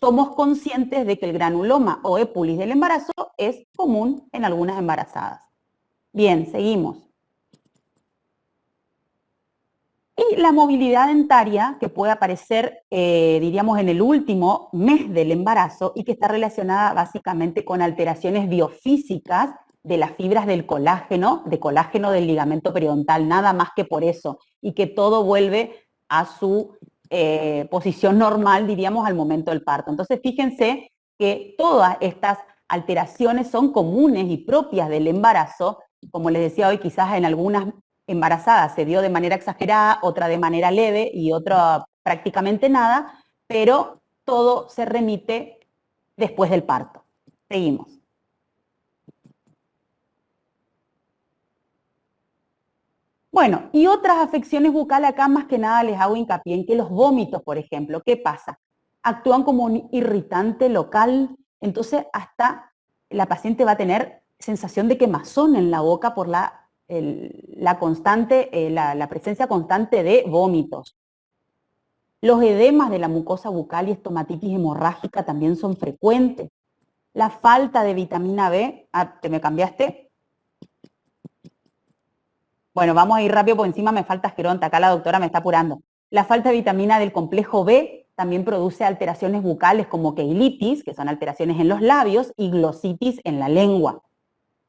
somos conscientes de que el granuloma o épulis del embarazo es común en algunas embarazadas. Bien, seguimos. Y la movilidad dentaria, que puede aparecer, diríamos, en el último mes del embarazo y que está relacionada básicamente con alteraciones biofísicas de las fibras del colágeno del ligamento periodontal, nada más que por eso, y que todo vuelve a su posición normal, diríamos, al momento del parto. Entonces, fíjense que todas estas alteraciones son comunes y propias del embarazo. Como les decía hoy, quizás en algunas embarazadas se dio de manera exagerada, otra de manera leve y otra prácticamente nada, pero todo se remite después del parto. Seguimos. Bueno, y otras afecciones bucales acá más que nada les hago hincapié en que los vómitos, por ejemplo, ¿qué pasa? Actúan como un irritante local, entonces hasta la paciente va a tener sensación de quemazón en la boca por la presencia constante de vómitos. Los edemas de la mucosa bucal y estomatitis hemorrágica también son frecuentes. La falta de vitamina B, ¿te me cambiaste? Bueno, vamos a ir rápido porque encima me falta geronta, acá la doctora me está apurando. La falta de vitamina del complejo B también produce alteraciones bucales como queilitis, que son alteraciones en los labios, y glositis en la lengua.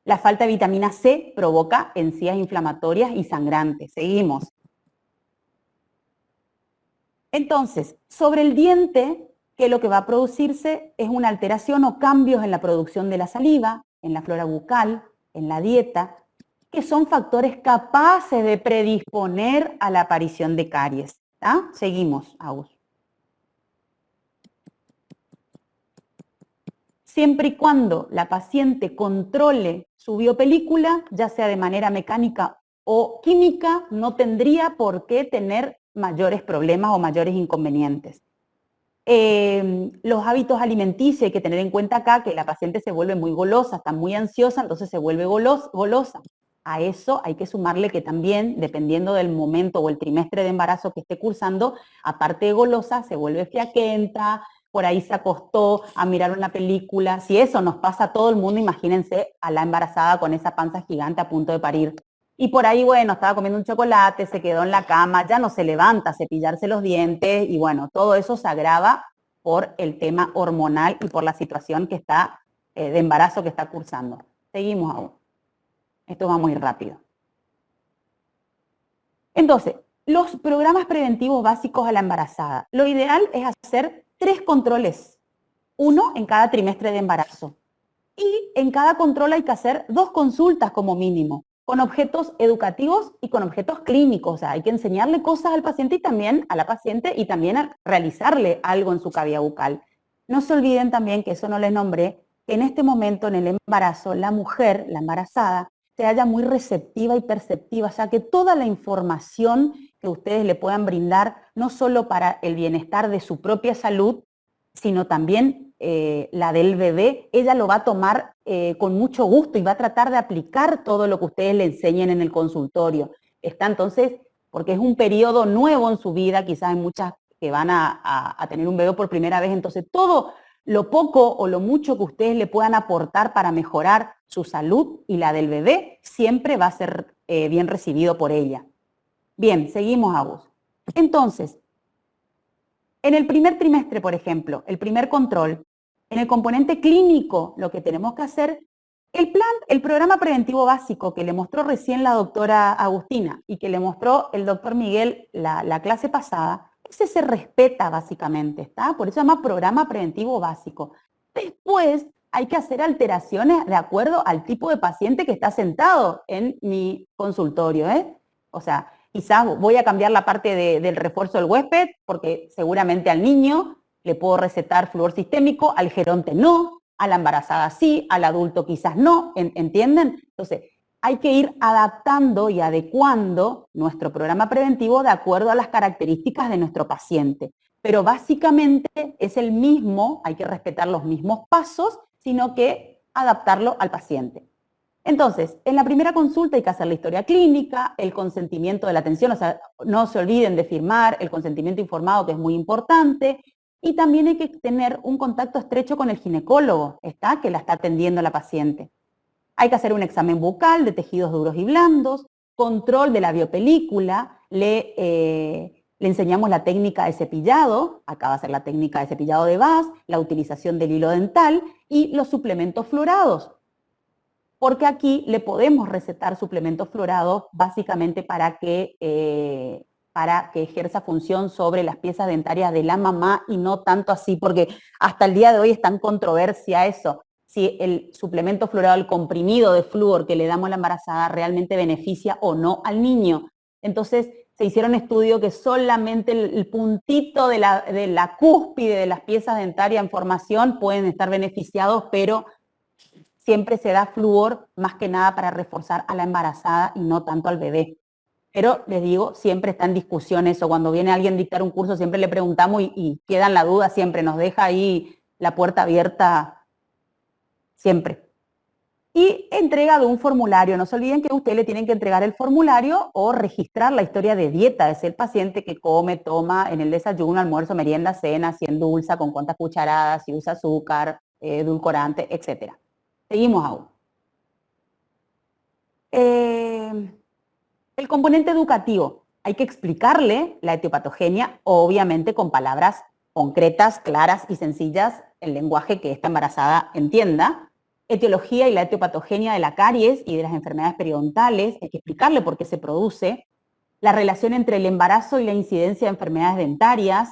La falta de vitamina C provoca encías inflamatorias y sangrantes. Seguimos. Entonces, sobre el diente, que lo que va a producirse es una alteración o cambios en la producción de la saliva, en la flora bucal, en la dieta, que son factores capaces de predisponer a la aparición de caries. ¿Tá? Seguimos, Agus. Siempre y cuando la paciente controle su biopelícula, ya sea de manera mecánica o química, no tendría por qué tener mayores problemas o mayores inconvenientes. Los hábitos alimenticios, hay que tener en cuenta acá que la paciente se vuelve muy golosa, está muy ansiosa, entonces se vuelve golosa. A eso hay que sumarle que también, dependiendo del momento o el trimestre de embarazo que esté cursando, aparte de golosa, se vuelve flaquenta, por ahí se acostó a mirar una película. Si eso nos pasa a todo el mundo, imagínense a la embarazada con esa panza gigante a punto de parir. Y por ahí, bueno, estaba comiendo un chocolate, se quedó en la cama, ya no se levanta a cepillarse los dientes y bueno, todo eso se agrava por el tema hormonal y por la situación que está de embarazo que está cursando. Seguimos aún. Esto va muy rápido. Entonces, los programas preventivos básicos a la embarazada. Lo ideal es hacer 3 controles, 1 en cada trimestre de embarazo. Y en cada control hay que hacer 2 consultas como mínimo, con objetos educativos y con objetos clínicos. O sea, hay que enseñarle cosas al paciente y también a la paciente y también a realizarle algo en su cavidad bucal. No se olviden también, que eso no les nombré, que en este momento en el embarazo, la mujer, la embarazada, se halla muy receptiva y perceptiva, o sea, que toda la información que ustedes le puedan brindar, no solo para el bienestar de su propia salud, sino también la del bebé, ella lo va a tomar con mucho gusto y va a tratar de aplicar todo lo que ustedes le enseñen en el consultorio. Está entonces, porque es un periodo nuevo en su vida, quizás hay muchas que van a tener un bebé por primera vez, entonces todo lo poco o lo mucho que ustedes le puedan aportar para mejorar su salud y la del bebé, siempre va a ser bien recibido por ella. Bien, seguimos, Agus. Entonces, en el primer trimestre, por ejemplo, el primer control, en el componente clínico, lo que tenemos que hacer, el programa preventivo básico que le mostró recién la doctora Agustina y que le mostró el doctor Miguel la clase pasada, ese se respeta básicamente, ¿está? Por eso se llama programa preventivo básico. Después hay que hacer alteraciones de acuerdo al tipo de paciente que está sentado en mi consultorio, ¿eh? O sea, quizás voy a cambiar la parte del refuerzo del huésped, porque seguramente al niño le puedo recetar flúor sistémico, al geronte no, a la embarazada sí, al adulto quizás no, ¿entienden? Entonces, hay que ir adaptando y adecuando nuestro programa preventivo de acuerdo a las características de nuestro paciente. Pero básicamente es el mismo, hay que respetar los mismos pasos, sino que adaptarlo al paciente. Entonces, en la primera consulta hay que hacer la historia clínica, el consentimiento de la atención, o sea, no se olviden de firmar el consentimiento informado, que es muy importante, y también hay que tener un contacto estrecho con el ginecólogo, que la está atendiendo la paciente. Hay que hacer un examen bucal de tejidos duros y blandos, control de la biopelícula, le enseñamos la técnica de cepillado, acá va a ser la técnica de cepillado de Bass, la utilización del hilo dental y los suplementos fluorados. Porque aquí le podemos recetar suplementos fluorados básicamente para que ejerza función sobre las piezas dentarias de la mamá y no tanto así, porque hasta el día de hoy está en controversia eso, si el suplemento fluorado, el comprimido de flúor que le damos a la embarazada realmente beneficia o no al niño. Entonces se hicieron estudios que solamente el puntito de la cúspide de las piezas dentarias en formación pueden estar beneficiados, pero siempre se da flúor más que nada para reforzar a la embarazada y no tanto al bebé. Pero les digo, siempre está en discusión eso. Cuando viene alguien a dictar un curso, siempre le preguntamos y queda en la duda siempre. Nos deja ahí la puerta abierta siempre. Y entrega de un formulario. No se olviden que ustedes le tienen que entregar el formulario o registrar la historia de dieta de ese paciente que come, toma en el desayuno, almuerzo, merienda, cena, si endulza, con cuántas cucharadas, si usa azúcar, edulcorante, etc. Seguimos aún. El componente educativo. Hay que explicarle la etiopatogenia, obviamente con palabras concretas, claras y sencillas, el lenguaje que esta embarazada entienda. Etiología y la etiopatogenia de la caries y de las enfermedades periodontales, hay que explicarle por qué se produce. La relación entre el embarazo y la incidencia de enfermedades dentarias.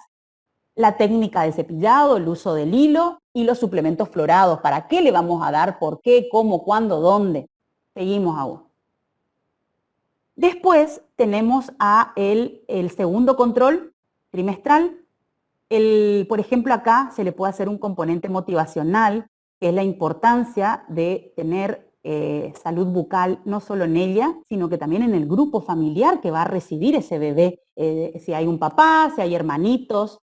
la técnica de cepillado, el uso del hilo y los suplementos florados. ¿Para qué le vamos a dar? ¿Por qué? ¿Cómo? ¿Cuándo? ¿Dónde? Seguimos aún. Después tenemos el segundo control trimestral. Por ejemplo, acá se le puede hacer un componente motivacional, que es la importancia de tener salud bucal no solo en ella, sino que también en el grupo familiar que va a recibir ese bebé. Si hay un papá, si hay hermanitos,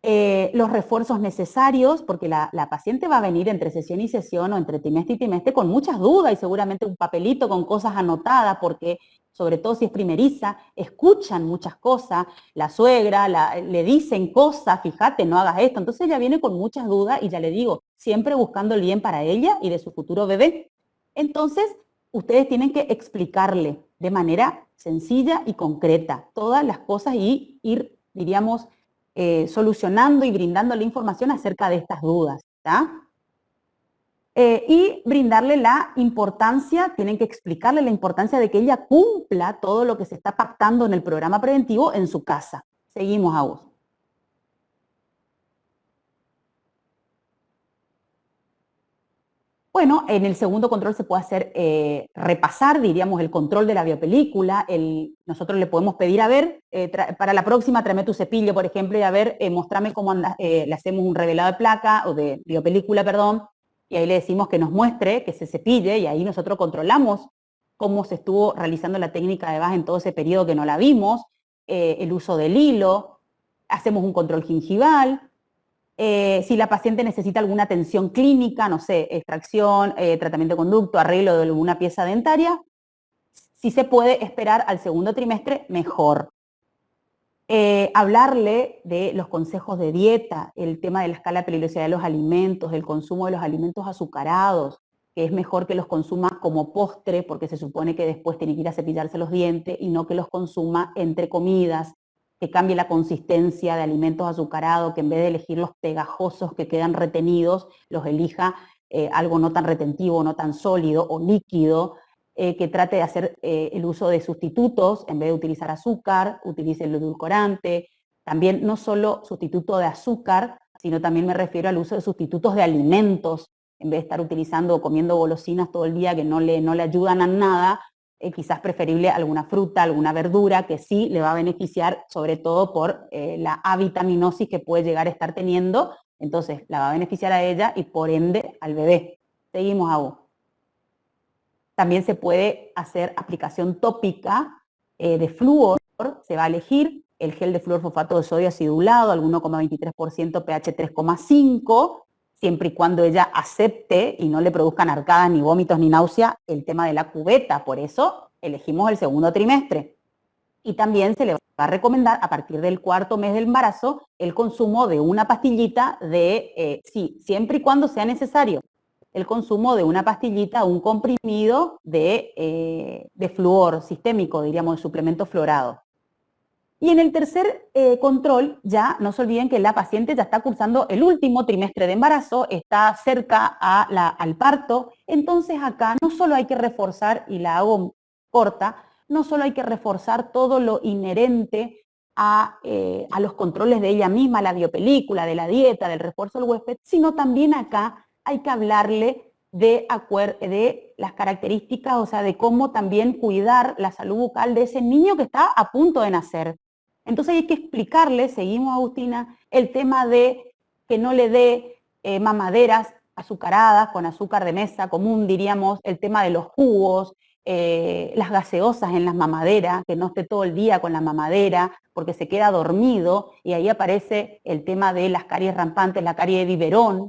los refuerzos necesarios, porque la paciente va a venir entre sesión y sesión o entre trimestre y trimestre con muchas dudas y seguramente un papelito con cosas anotadas, porque sobre todo si es primeriza, escuchan muchas cosas, la suegra le dicen cosas, fíjate, no hagas esto, entonces ella viene con muchas dudas y ya le digo, siempre buscando el bien para ella y de su futuro bebé. Entonces, ustedes tienen que explicarle de manera sencilla y concreta todas las cosas y ir, diríamos, solucionando y brindándole información acerca de estas dudas, ¿tá? Y brindarle la importancia, tienen que explicarle la importancia de que ella cumpla todo lo que se está pactando en el programa preventivo en su casa. Seguimos, Agus. Bueno, en el segundo control se puede hacer repasar, diríamos, el control de la biopelícula. Nosotros le podemos pedir, a ver, para la próxima tráeme tu cepillo, por ejemplo, y a ver, mostrame cómo le hacemos un revelado de placa, o de biopelícula, perdón, y ahí le decimos que nos muestre, que se cepille, y ahí nosotros controlamos cómo se estuvo realizando la técnica de Bach en todo ese periodo que no la vimos, el uso del hilo, hacemos un control gingival. Si la paciente necesita alguna atención clínica, no sé, extracción, tratamiento de conducto, arreglo de alguna pieza dentaria, si se puede esperar al segundo trimestre, mejor. Hablarle de los consejos de dieta, el tema de la escala de peligrosidad de los alimentos, el consumo de los alimentos azucarados, que es mejor que los consuma como postre, porque se supone que después tiene que ir a cepillarse los dientes, y no que los consuma entre comidas, que cambie la consistencia de alimentos azucarados, que en vez de elegir los pegajosos que quedan retenidos, los elija algo no tan retentivo, no tan sólido o líquido, que trate de hacer el uso de sustitutos, en vez de utilizar azúcar, utilice el edulcorante, también no solo sustituto de azúcar, sino también me refiero al uso de sustitutos de alimentos, en vez de estar utilizando o comiendo golosinas todo el día que no le ayudan a nada, quizás preferible alguna fruta, alguna verdura que sí le va a beneficiar, sobre todo por la avitaminosis que puede llegar a estar teniendo, entonces la va a beneficiar a ella y por ende al bebé. Seguimos, Agus. También se puede hacer aplicación tópica de flúor, se va a elegir el gel de flúor fosfato de sodio acidulado al 1,23%, pH 3,5, siempre y cuando ella acepte y no le produzcan arcadas, ni vómitos, ni náusea, el tema de la cubeta. Por eso elegimos el segundo trimestre. Y también se le va a recomendar a partir del cuarto mes del embarazo el consumo de una pastillita sí, siempre y cuando sea necesario, el consumo de una pastillita, un comprimido de flúor sistémico, diríamos, de suplemento florado. Y en el tercer control, ya no se olviden que la paciente ya está cursando el último trimestre de embarazo, está cerca al parto, entonces acá no solo hay que reforzar, y la hago corta, no solo hay que reforzar todo lo inherente a los controles de ella misma, la biopelícula, de la dieta, del refuerzo del huésped, sino también acá hay que hablarle de las características, o sea, de cómo también cuidar la salud bucal de ese niño que está a punto de nacer. Entonces hay que explicarle, seguimos, Agustina, el tema de que no le dé mamaderas azucaradas con azúcar de mesa común, diríamos, el tema de los jugos, las gaseosas en las mamaderas, que no esté todo el día con la mamadera porque se queda dormido, y ahí aparece el tema de las caries rampantes, la carie de biberón.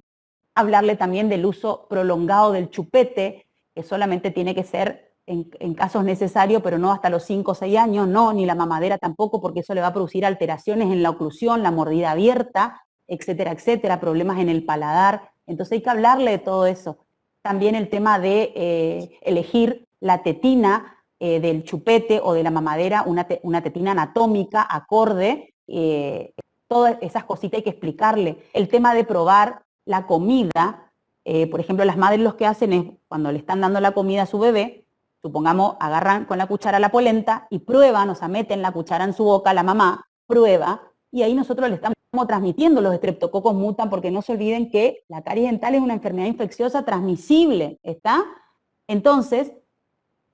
Hablarle también del uso prolongado del chupete, que solamente tiene que ser en casos necesarios, pero no hasta los 5 o 6 años, no, ni la mamadera tampoco, porque eso le va a producir alteraciones en la oclusión, la mordida abierta, etcétera, etcétera, problemas en el paladar. Entonces hay que hablarle de todo eso. También el tema de elegir la tetina del chupete o de la mamadera, una tetina anatómica acorde, todas esas cositas hay que explicarle. El tema de probar la comida, por ejemplo, las madres lo que hacen es, cuando le están dando la comida a su bebé, supongamos, agarran con la cuchara la polenta y prueban, o sea, meten la cuchara en su boca, la mamá prueba, y ahí nosotros le estamos transmitiendo, los estreptococos mutan, porque no se olviden que la caries dental es una enfermedad infecciosa transmisible, ¿está? Entonces,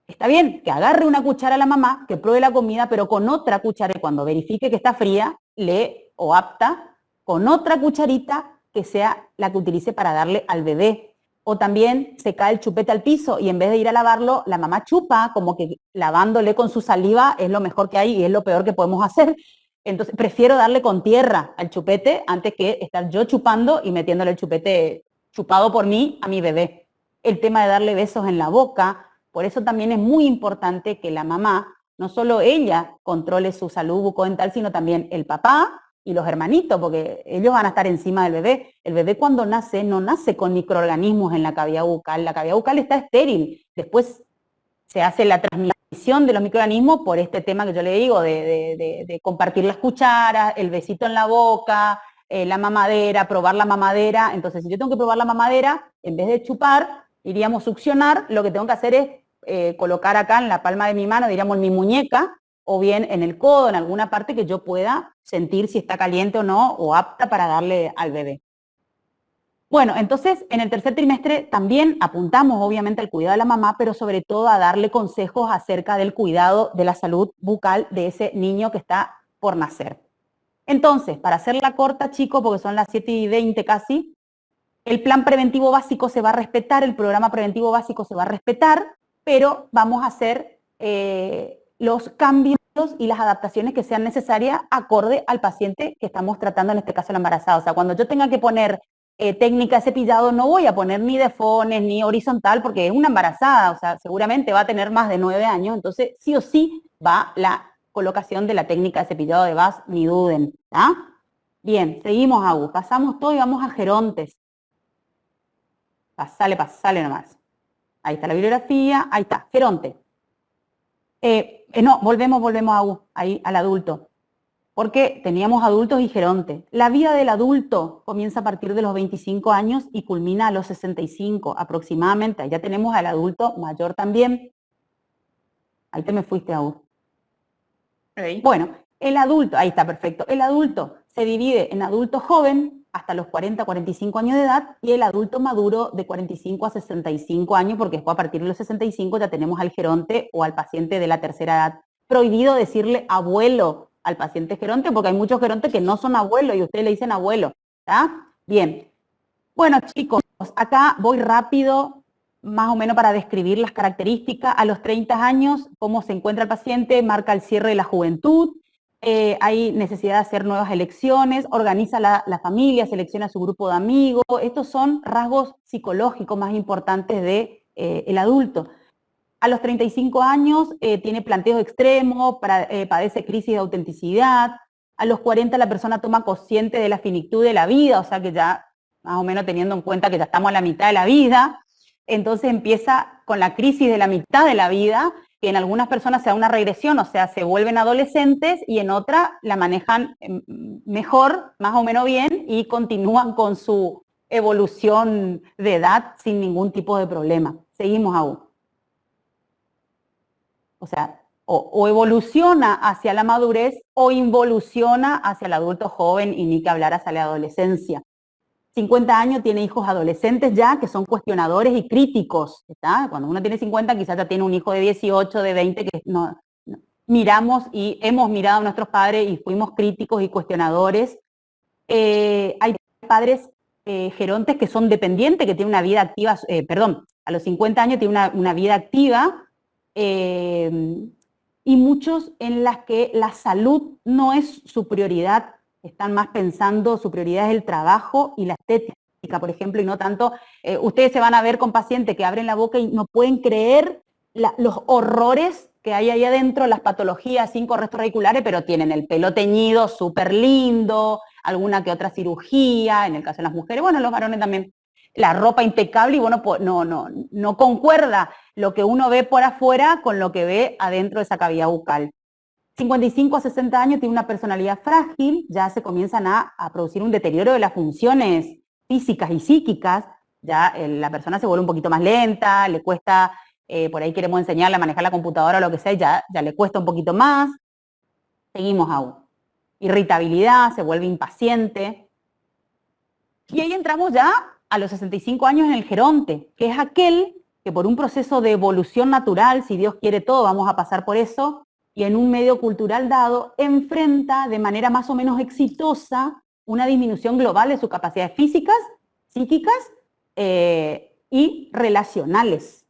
está bien que agarre una cuchara a la mamá, que pruebe la comida, pero con otra cuchara, y cuando verifique que está fría, o apta, con otra cucharita que sea la que utilice para darle al bebé. O también se cae el chupete al piso y en vez de ir a lavarlo, la mamá chupa, como que lavándole con su saliva es lo mejor que hay y es lo peor que podemos hacer. Entonces prefiero darle con tierra al chupete antes que estar yo chupando y metiéndole el chupete chupado por mí a mi bebé. El tema de darle besos en la boca, por eso también es muy importante que la mamá, no solo ella controle su salud bucodental, sino también el papá y los hermanitos, porque ellos van a estar encima del bebé. El bebé cuando nace, no nace con microorganismos en la cavidad bucal. La cavidad bucal está estéril. Después se hace la transmisión de los microorganismos por este tema que yo le digo, de compartir las cucharas, el besito en la boca, la mamadera, probar la mamadera. Entonces, si yo tengo que probar la mamadera, en vez de chupar, iríamos succionar, lo que tengo que hacer es colocar acá en la palma de mi mano, diríamos en mi muñeca, o bien en el codo, en alguna parte que yo pueda sentir si está caliente o no, o apta para darle al bebé. Bueno, entonces en el tercer trimestre también apuntamos obviamente al cuidado de la mamá, pero sobre todo a darle consejos acerca del cuidado de la salud bucal de ese niño que está por nacer. Entonces, para hacerla corta, chicos, porque son las 7:20 casi, el plan preventivo básico se va a respetar, el programa preventivo básico se va a respetar, pero vamos a hacer los cambios y las adaptaciones que sean necesarias acorde al paciente que estamos tratando, en este caso la embarazada. O sea, cuando yo tenga que poner técnica de cepillado, no voy a poner ni de fones ni horizontal porque es una embarazada, o sea, seguramente va a tener más de 9 años, entonces sí o sí va la colocación de la técnica de cepillado de Bass, ni duden, ¿ah? Bien, seguimos, Agus, pasamos todo y vamos a gerontes. Pasale nomás. Ahí está la bibliografía, ahí está, geronte. No, volvemos, Agus, ahí al adulto. Porque teníamos adultos y geronte. La vida del adulto comienza a partir de los 25 años y culmina a los 65 aproximadamente. Ya tenemos al adulto mayor también. Ahí te me fuiste, Agus. Ahí. Bueno, el adulto, ahí está, perfecto. El adulto se divide en adulto joven hasta los 40, 45 años de edad y el adulto maduro de 45 a 65 años, porque después a partir de los 65 ya tenemos al geronte o al paciente de la tercera edad. Prohibido decirle abuelo al paciente geronte, porque hay muchos gerontes que no son abuelos y ustedes le dicen abuelo, ¿está? Bien. Bueno, chicos, acá voy rápido, más o menos para describir las características. A los 30 años, cómo se encuentra el paciente, marca el cierre de la juventud, hay necesidad de hacer nuevas elecciones, organiza la familia, selecciona su grupo de amigos. Estos son rasgos psicológicos más importantes del adulto. A los 35 años tiene planteos extremos, padece crisis de autenticidad. A los 40 la persona toma consciente de la finitud de la vida, o sea que ya más o menos teniendo en cuenta que ya estamos a la mitad de la vida. Entonces empieza con la crisis de la mitad de la vida, que en algunas personas se da una regresión, o sea, se vuelven adolescentes y en otras la manejan mejor, más o menos bien, y continúan con su evolución de edad sin ningún tipo de problema. Seguimos aún. O sea, o evoluciona hacia la madurez o involuciona hacia el adulto joven y ni que hablar hacia la adolescencia. 50 años tiene hijos adolescentes ya que son cuestionadores y críticos, ¿está? Cuando uno tiene 50 quizás ya tiene un hijo de 18, de 20 que no, miramos y hemos mirado a nuestros padres y fuimos críticos y cuestionadores. Hay padres gerontes que son dependientes, que tienen una vida activa, a los 50 años tiene una vida activa, y muchos en las que la salud no es su prioridad, están más pensando, su prioridad es el trabajo y la estética, por ejemplo, y no tanto, ustedes se van a ver con pacientes que abren la boca y no pueden creer los horrores que hay ahí adentro, las patologías, 5 restos radiculares, pero tienen el pelo teñido súper lindo, alguna que otra cirugía, en el caso de las mujeres, bueno, los varones también, la ropa impecable y bueno, pues no concuerda lo que uno ve por afuera con lo que ve adentro de esa cavidad bucal. 55 a 60 años tiene una personalidad frágil, ya se comienzan a producir un deterioro de las funciones físicas y psíquicas, ya la persona se vuelve un poquito más lenta, le cuesta, por ahí queremos enseñarle a manejar la computadora o lo que sea, ya le cuesta un poquito más. Seguimos aún. irritabilidad, se vuelve impaciente. Y ahí entramos ya a los 65 años en el geronte, que es aquel que por un proceso de evolución natural, si Dios quiere todo, vamos a pasar por eso, y en un medio cultural dado, enfrenta de manera más o menos exitosa una disminución global de sus capacidades físicas, psíquicas y relacionales.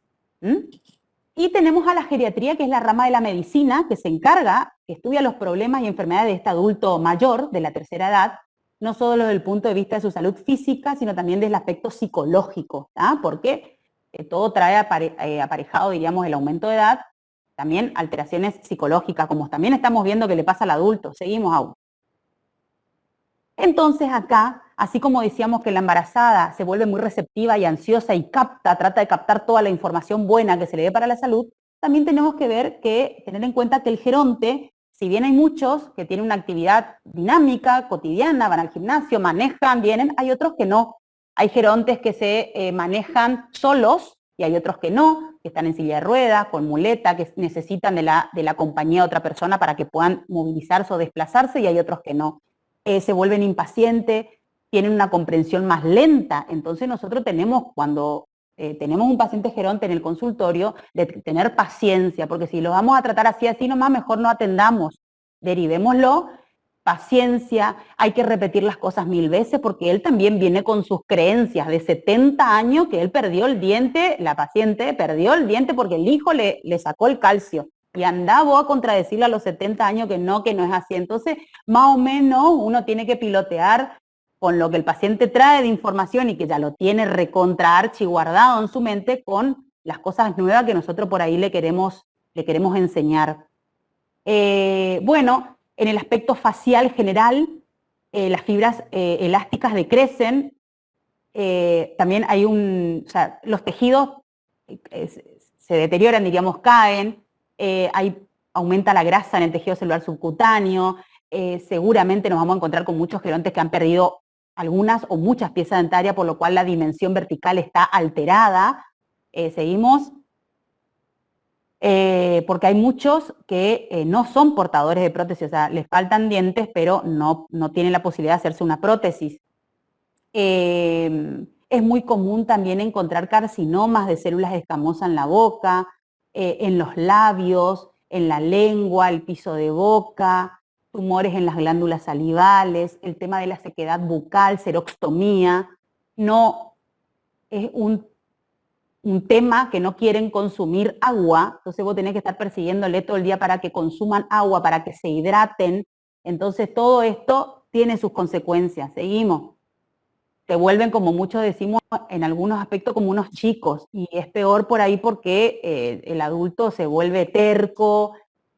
Y tenemos a la geriatría, que es la rama de la medicina que se encarga, que estudia los problemas y enfermedades de este adulto mayor, de la tercera edad, no solo desde el punto de vista de su salud física, sino también desde el aspecto psicológico, porque todo trae aparejado, diríamos, el aumento de edad, también alteraciones psicológicas, como también estamos viendo que le pasa al adulto. Seguimos aún. Entonces acá, así como decíamos que la embarazada se vuelve muy receptiva y ansiosa y trata de captar toda la información buena que se le dé para la salud, también tenemos que tener en cuenta que el geronte, si bien hay muchos que tienen una actividad dinámica, cotidiana, van al gimnasio, manejan, vienen, hay otros que no. Hay gerontes que se manejan solos y hay otros que no, que están en silla de ruedas, con muleta, que necesitan de la compañía de otra persona para que puedan movilizarse o desplazarse, y hay otros que no. Se vuelven impacientes, tienen una comprensión más lenta. Entonces nosotros tenemos, cuando tenemos un paciente geronte en el consultorio, de tener paciencia, porque si lo vamos a tratar así nomás, mejor no atendamos, derivémoslo. Paciencia, hay que repetir las cosas 1000 veces, porque él también viene con sus creencias de 70 años, que él perdió el diente, la paciente perdió el diente porque el hijo le sacó el calcio. Y andaba a contradecirle a los 70 años que no es así. Entonces, más o menos, uno tiene que pilotear con lo que el paciente trae de información y que ya lo tiene recontra archi guardado en su mente, con las cosas nuevas que nosotros por ahí le queremos enseñar. Bueno, en el aspecto facial general, las fibras elásticas decrecen. También hay los tejidos se deterioran, diríamos, caen. Aumenta la grasa en el tejido celular subcutáneo. Seguramente nos vamos a encontrar con muchos gerontes que han perdido algunas o muchas piezas dentarias, por lo cual la dimensión vertical está alterada. Seguimos. Porque hay muchos que no son portadores de prótesis, o sea, les faltan dientes, pero no tienen la posibilidad de hacerse una prótesis. Es muy común también encontrar carcinomas de células escamosas en la boca, en los labios, en la lengua, el piso de boca, tumores en las glándulas salivales, el tema de la sequedad bucal, xeroxtomía. No es un tema que no quieren consumir agua, entonces vos tenés que estar persiguiéndole todo el día para que consuman agua, para que se hidraten. Entonces todo esto tiene sus consecuencias. Seguimos. Se vuelven, como muchos decimos, en algunos aspectos como unos chicos, y es peor por ahí porque el adulto se vuelve terco,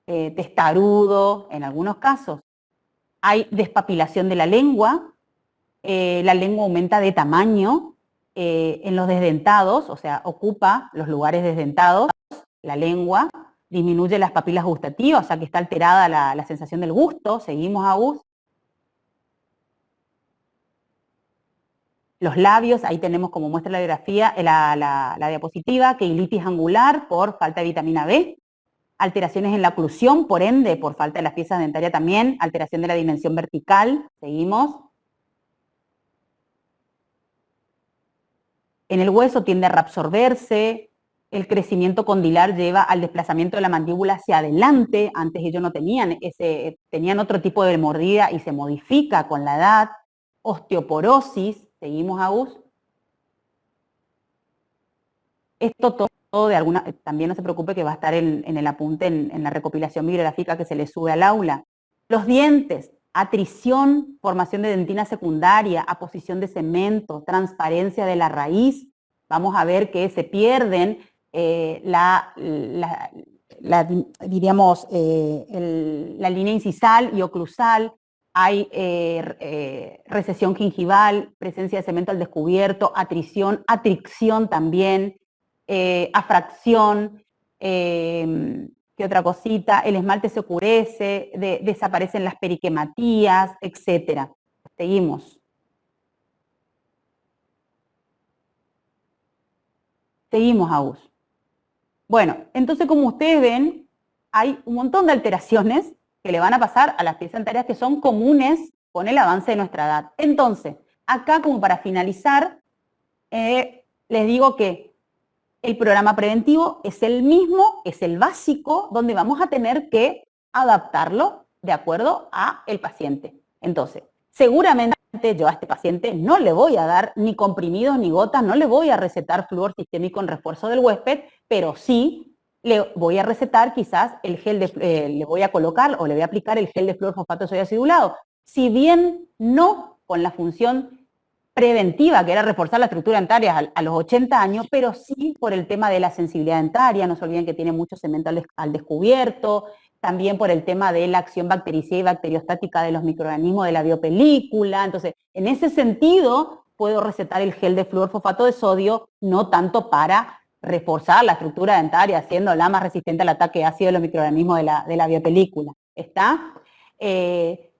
testarudo, en algunos casos. Hay despapilación de la lengua aumenta de tamaño, en los desdentados, o sea, ocupa los lugares desdentados, la lengua, disminuye las papilas gustativas, o sea que está alterada la sensación del gusto. Seguimos, Agus. Los labios, ahí tenemos, como muestra la grafía, la diapositiva, queilitis angular por falta de vitamina B, alteraciones en la oclusión, por ende, por falta de las piezas dentarias también, alteración de la dimensión vertical. Seguimos. En el hueso tiende a reabsorberse, el crecimiento condilar lleva al desplazamiento de la mandíbula hacia adelante. Antes ellos no tenían tenían otro tipo de mordida y se modifica con la edad. Osteoporosis, seguimos, Agus. Esto todo también no se preocupe que va a estar en el apunte, en la recopilación bibliográfica que se le sube al aula. Los dientes, atrición, formación de dentina secundaria, aposición de cemento, transparencia de la raíz. Vamos a ver que se pierden diríamos, la línea incisal y oclusal. Hay recesión gingival, presencia de cemento al descubierto, atrición, atricción también, afracción, ¿qué otra cosita? El esmalte se oscurece, desaparecen las periquematías, etc. Seguimos. Seguimos, Agus. Bueno, entonces como ustedes ven, hay un montón de alteraciones que le van a pasar a las placentarias que son comunes con el avance de nuestra edad. Entonces, acá como para finalizar, les digo que el programa preventivo es el mismo, es el básico, donde vamos a tener que adaptarlo de acuerdo a el paciente. Entonces, seguramente yo a este paciente no le voy a dar ni comprimidos ni gotas, no le voy a recetar flúor sistémico en refuerzo del huésped, pero sí le voy a recetar quizás el gel le voy a colocar o le voy a aplicar el gel de flúor fosfato de sodio acidulado. Si bien no con la función preventiva, que era reforzar la estructura dentaria a los 80 años, pero sí por el tema de la sensibilidad dentaria, no se olviden que tiene mucho cemento al descubierto, también por el tema de la acción bactericida y bacteriostática de los microorganismos de la biopelícula. Entonces, en ese sentido, puedo recetar el gel de flúor fosfato de sodio, no tanto para reforzar la estructura dentaria, haciéndola más resistente al ataque ácido de los microorganismos de la biopelícula. ¿Está?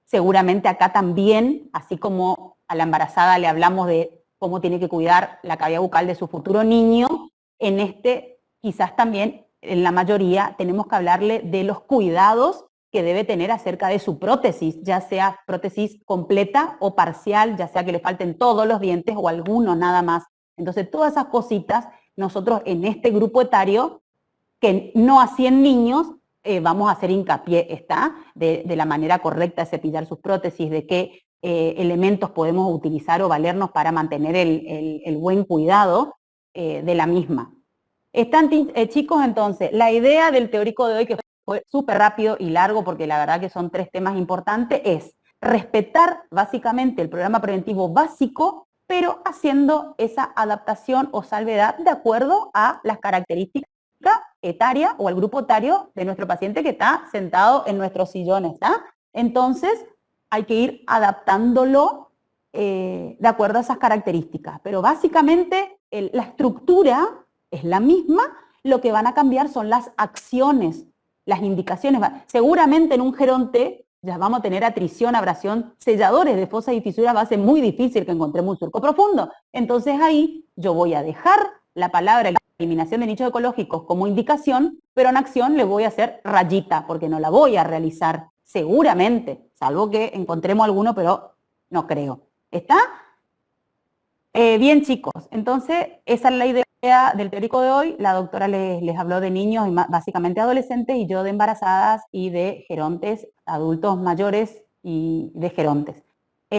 Seguramente acá también, así como a la embarazada le hablamos de cómo tiene que cuidar la cavidad bucal de su futuro niño, en este quizás también en la mayoría tenemos que hablarle de los cuidados que debe tener acerca de su prótesis, ya sea prótesis completa o parcial, ya sea que le falten todos los dientes o algunos nada más. Entonces, todas esas cositas, nosotros en este grupo etario, que no así en niños, vamos a hacer hincapié, ¿está? De la manera correcta de cepillar sus prótesis, de qué elementos podemos utilizar o valernos para mantener el buen cuidado de la misma. Están, chicos, entonces, la idea del teórico de hoy, que fue súper rápido y largo, porque la verdad que son 3 temas importantes, es respetar básicamente el programa preventivo básico, pero haciendo esa adaptación o salvedad de acuerdo a las características etaria o al grupo etario de nuestro paciente que está sentado en nuestros sillones, ¿está? Entonces, hay que ir adaptándolo de acuerdo a esas características, pero básicamente la estructura es la misma, lo que van a cambiar son las acciones, las indicaciones. Seguramente en un geronte ya vamos a tener atrición, abrasión, selladores de fosas y fisuras, va a ser muy difícil que encontremos un surco profundo. Entonces ahí yo voy a dejar la palabra eliminación de nichos ecológicos como indicación, pero en acción le voy a hacer rayita, porque no la voy a realizar seguramente, salvo que encontremos alguno, pero no creo. ¿Está? Bien, chicos, entonces esa es la idea del teórico de hoy. La doctora les habló de niños y básicamente adolescentes, y yo de embarazadas y de gerontes, adultos mayores y de gerontes.